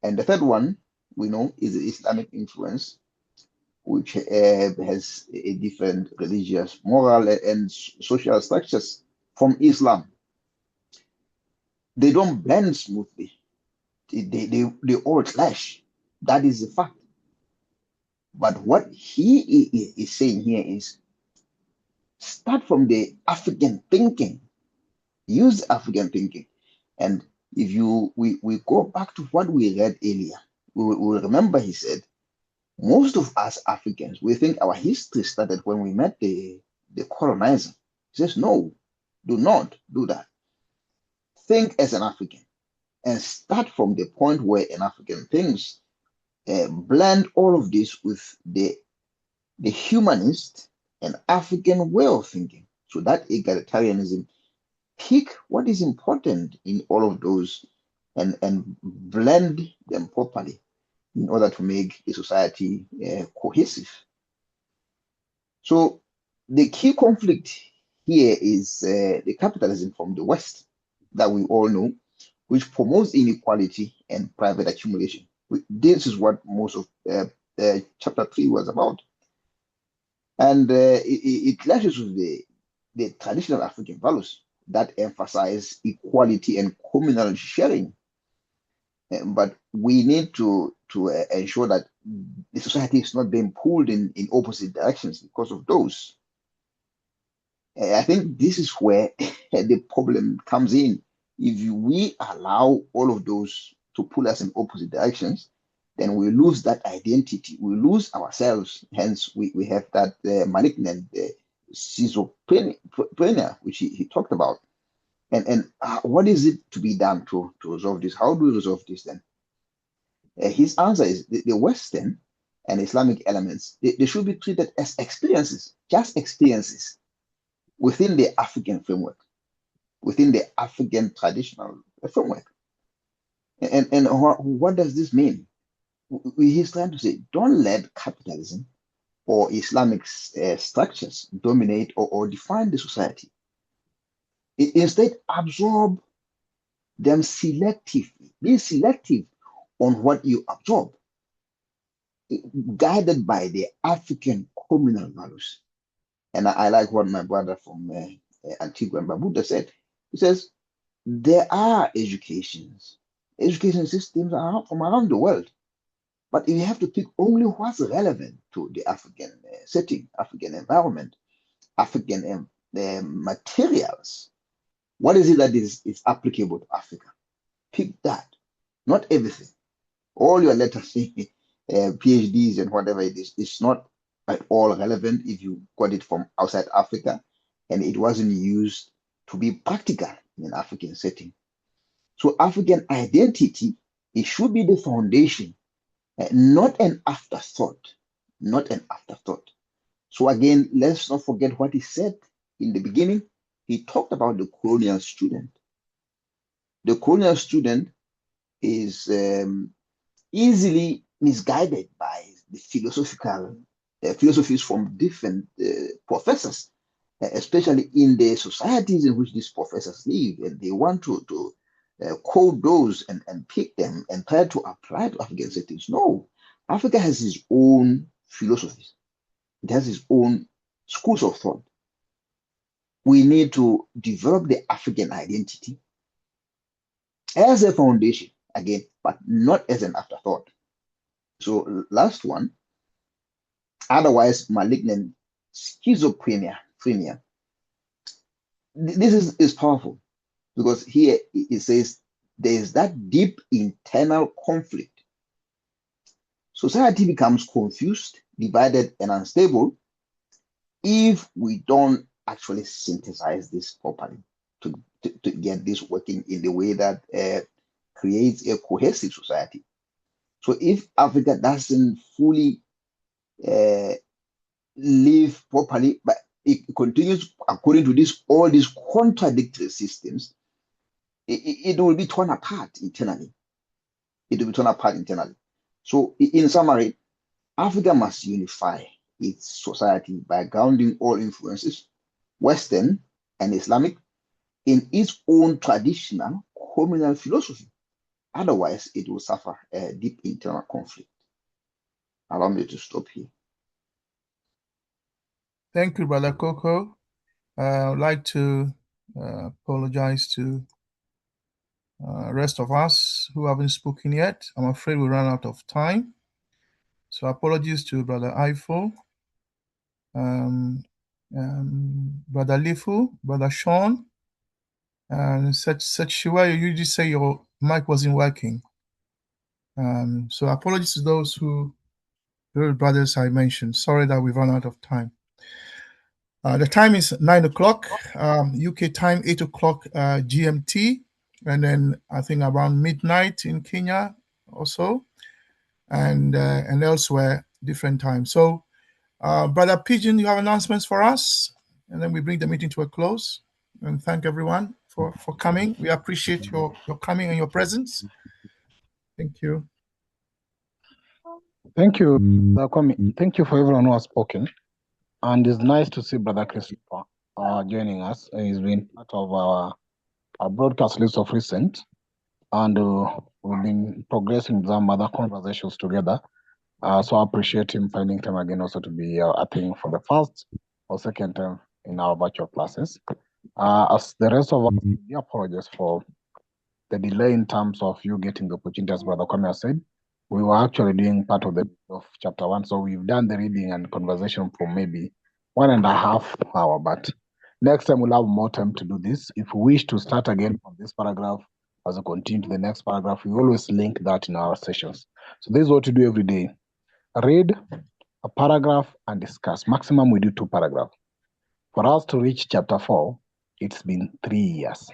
And the third one, we know, is the Islamic influence, which has a different religious, moral, and social structures from Islam. They don't blend smoothly. They all clash. That is the fact. But what he is saying here is start from the African thinking. Use African thinking. And if we go back to what we read earlier, we will remember he said, most of us Africans, we think our history started when we met the colonizer. He says, no, do not do that. Think as an African and start from the point where an African thinks. Blend all of this with the humanist and African way of thinking. So that egalitarianism, pick what is important in all of those and blend them properly in order to make a society cohesive. So the key conflict here is the capitalism from the West that we all know, which promotes inequality and private accumulation. This is what most of chapter 3 was about. And it clashes with the traditional African values that emphasize equality and communal sharing. But we need to ensure that the society is not being pulled in opposite directions because of those. I think this is where the problem comes in. If we allow all of those to pull us in opposite directions, then we lose that identity. We lose ourselves. Hence, we have that malignant schizophrenia, which he talked about. And what is it to be done to resolve this? How do we resolve this then? His answer is the Western and Islamic elements, they should be treated as experiences, just experiences within the African framework, within the African traditional framework. And what does this mean? He's trying to say, don't let capitalism or Islamic structures dominate or define the society. Instead, absorb them selectively. Be selective on what you absorb, guided by the African communal values. And I like what my brother from Antigua and Barbuda said. He says, there are education systems from around the world, but you have to pick only what's relevant to the African setting, African environment, African materials. What is it that is applicable to Africa? Pick that, not everything. All your letters, PhDs and whatever it is, it's not at all relevant if you got it from outside Africa and it wasn't used to be practical in an African setting. So African identity, it should be the foundation, not an afterthought, not an afterthought. So again, let's not forget what he said in the beginning. He talked about the colonial student. The colonial student is easily misguided by the philosophies from different professors, especially in the societies in which these professors live, and they want to code those and pick them and try to apply to African settings. No, Africa has its own philosophies. It has its own schools of thought. We need to develop the African identity as a foundation, again, but not as an afterthought. So last one, otherwise malignant schizophrenia. This is powerful because here it says there is that deep internal conflict. Society becomes confused, divided, and unstable if we don't actually synthesize this properly to get this working in the way that creates a cohesive society. So if Africa doesn't fully live properly, but it continues according to all these contradictory systems, it will be torn apart internally. It will be torn apart internally. So in summary, Africa must unify its society by grounding all influences, Western and Islamic, in its own traditional communal philosophy. Otherwise, it will suffer a deep internal conflict. Allow me to stop here. Thank you, Brother Coco. I would like to apologize to rest of us who haven't spoken yet. I'm afraid we ran out of time. So apologies to Brother Ifo, Brother Lifu, Brother Sean, and such Shiwa, you just say your mic wasn't working. So apologies to those brothers I mentioned. Sorry that we've run out of time. The time is 9 o'clock, UK time, 8 o'clock GMT, and then I think around midnight in Kenya or so, and elsewhere, different times. So, Brother Pigeon, you have announcements for us, and then we bring the meeting to a close. And thank everyone for coming. We appreciate your coming and your presence. Thank you. Thank you, Kwame. Thank you for everyone who has spoken. And it's nice to see Brother Christopher joining us. He's been part of our broadcast list of recent, and we've been progressing some other conversations together. So I appreciate him finding time again also to be, I think, for the first or second time in our virtual classes. As the rest of us, we apologize for the delay in terms of you getting the opportunity, as Brother Kwame said. We were actually doing part of chapter 1, so we've done the reading and conversation for maybe 1.5 hours, but next time we'll have more time to do this. If we wish to start again from this paragraph, as we continue to the next paragraph, we always link that in our sessions. So this is what we do every day. Read a paragraph and discuss. Maximum we do 2 paragraphs. For us to reach chapter 4, it's been 3 years.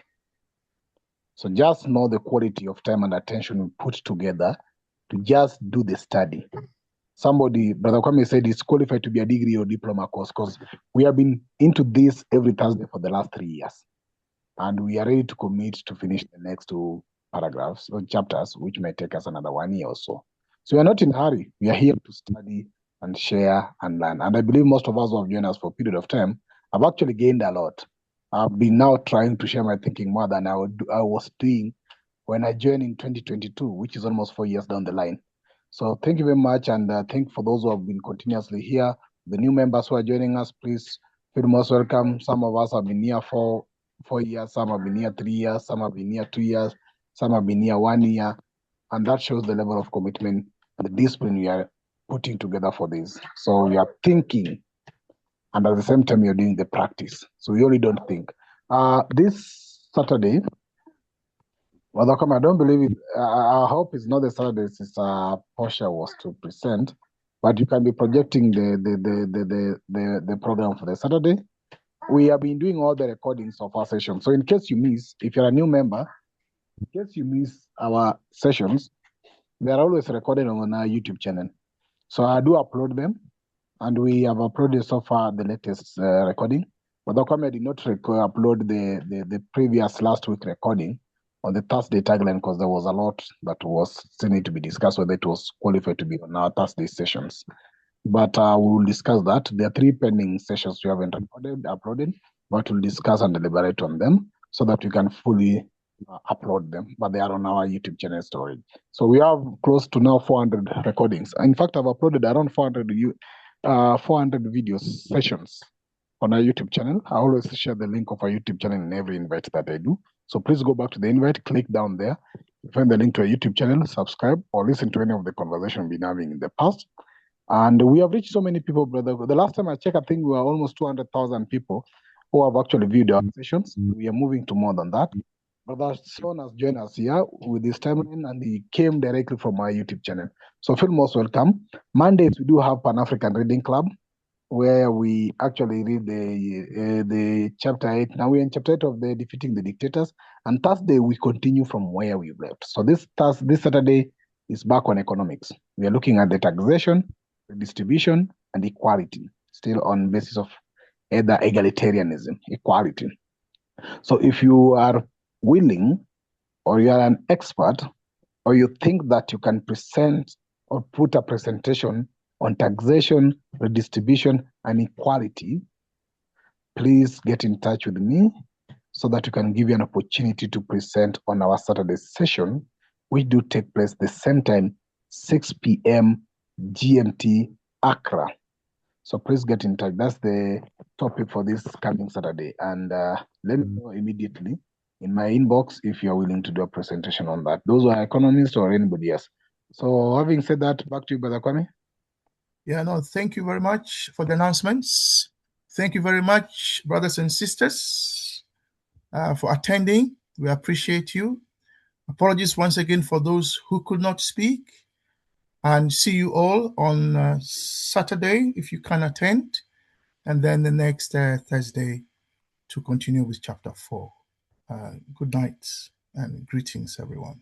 So just know the quality of time and attention we put together to just do the study. Somebody, Brother Kwame said, is qualified to be a degree or diploma course because we have been into this every Thursday for the last 3 years. And we are ready to commit to finish the next 2 paragraphs or chapters, which may take us another 1 year or so. So we are not in a hurry. We are here to study and share and learn. And I believe most of us who have joined us for a period of time have actually gained a lot. I've been now trying to share my thinking more than I was doing when I joined in 2022, which is almost 4 years down the line. So thank you very much. And thank for those who have been continuously here. The new members who are joining us, please feel most welcome. Some of us have been here for 4 years, some have been here 3 years, some have been here 2 years, some have been here 1 year. And that shows the level of commitment and the discipline we are putting together for this. So we are thinking, and at the same time, you're doing the practice. So we only don't think. This Saturday, well, I don't believe it. I hope it's not the Saturday Sister Portia was to present, but you can be projecting the program for the Saturday. We have been doing all the recordings of our sessions. So in case you miss, if you're a new member, in case you miss our sessions, they are always recorded on our YouTube channel. So I do upload them, and we have uploaded so far the latest recording. But Kwame did not upload the previous last week recording on the Thursday tagline because there was a lot that was still need to be discussed whether it was qualified to be on our Thursday sessions. But we will discuss that. There are 3 pending sessions we haven't uploaded, but we'll discuss and deliberate on them so that we can fully upload them. But they are on our YouTube channel storage. So we have close to now 400 recordings. In fact, I've uploaded around 400 videos sessions on our YouTube channel. I always share the link of our YouTube channel in every invite that I do. So please go back to the invite, click down there, find the link to our YouTube channel, subscribe, or listen to any of the conversation we've been having in the past. And we have reached so many people, brother. The last time I checked, I think we were almost 200,000 people who have actually viewed our sessions. We are moving to more than that. Brother Son has joined us here with his timeline, and he came directly from our YouTube channel. So feel most welcome. Mondays, we do have Pan-African Reading Club, where we actually read the chapter 8. Now we're in chapter 8 of the Defeating the Dictators. And Thursday, we continue from where we left. So this Saturday is back on economics. We are looking at the taxation, redistribution, and equality, still on basis of either egalitarianism, equality. So if you are willing, or you are an expert, or you think that you can present or put a presentation on taxation, redistribution, and equality, please get in touch with me so that we can give you an opportunity to present on our Saturday session, which do take place the same time, 6 p.m. GMT Accra. So please get in touch. That's the topic for this coming Saturday. And let me know immediately in my inbox if you're willing to do a presentation on that. Those are economists or anybody else. So having said that, back to you, Brother Kwame. Yeah, no, thank you very much for the announcements. Thank you very much, brothers and sisters, for attending. We appreciate you. Apologies once again for those who could not speak. And see you all on Saturday if you can attend. And then the next Thursday to continue with chapter 4. Good night and greetings, everyone.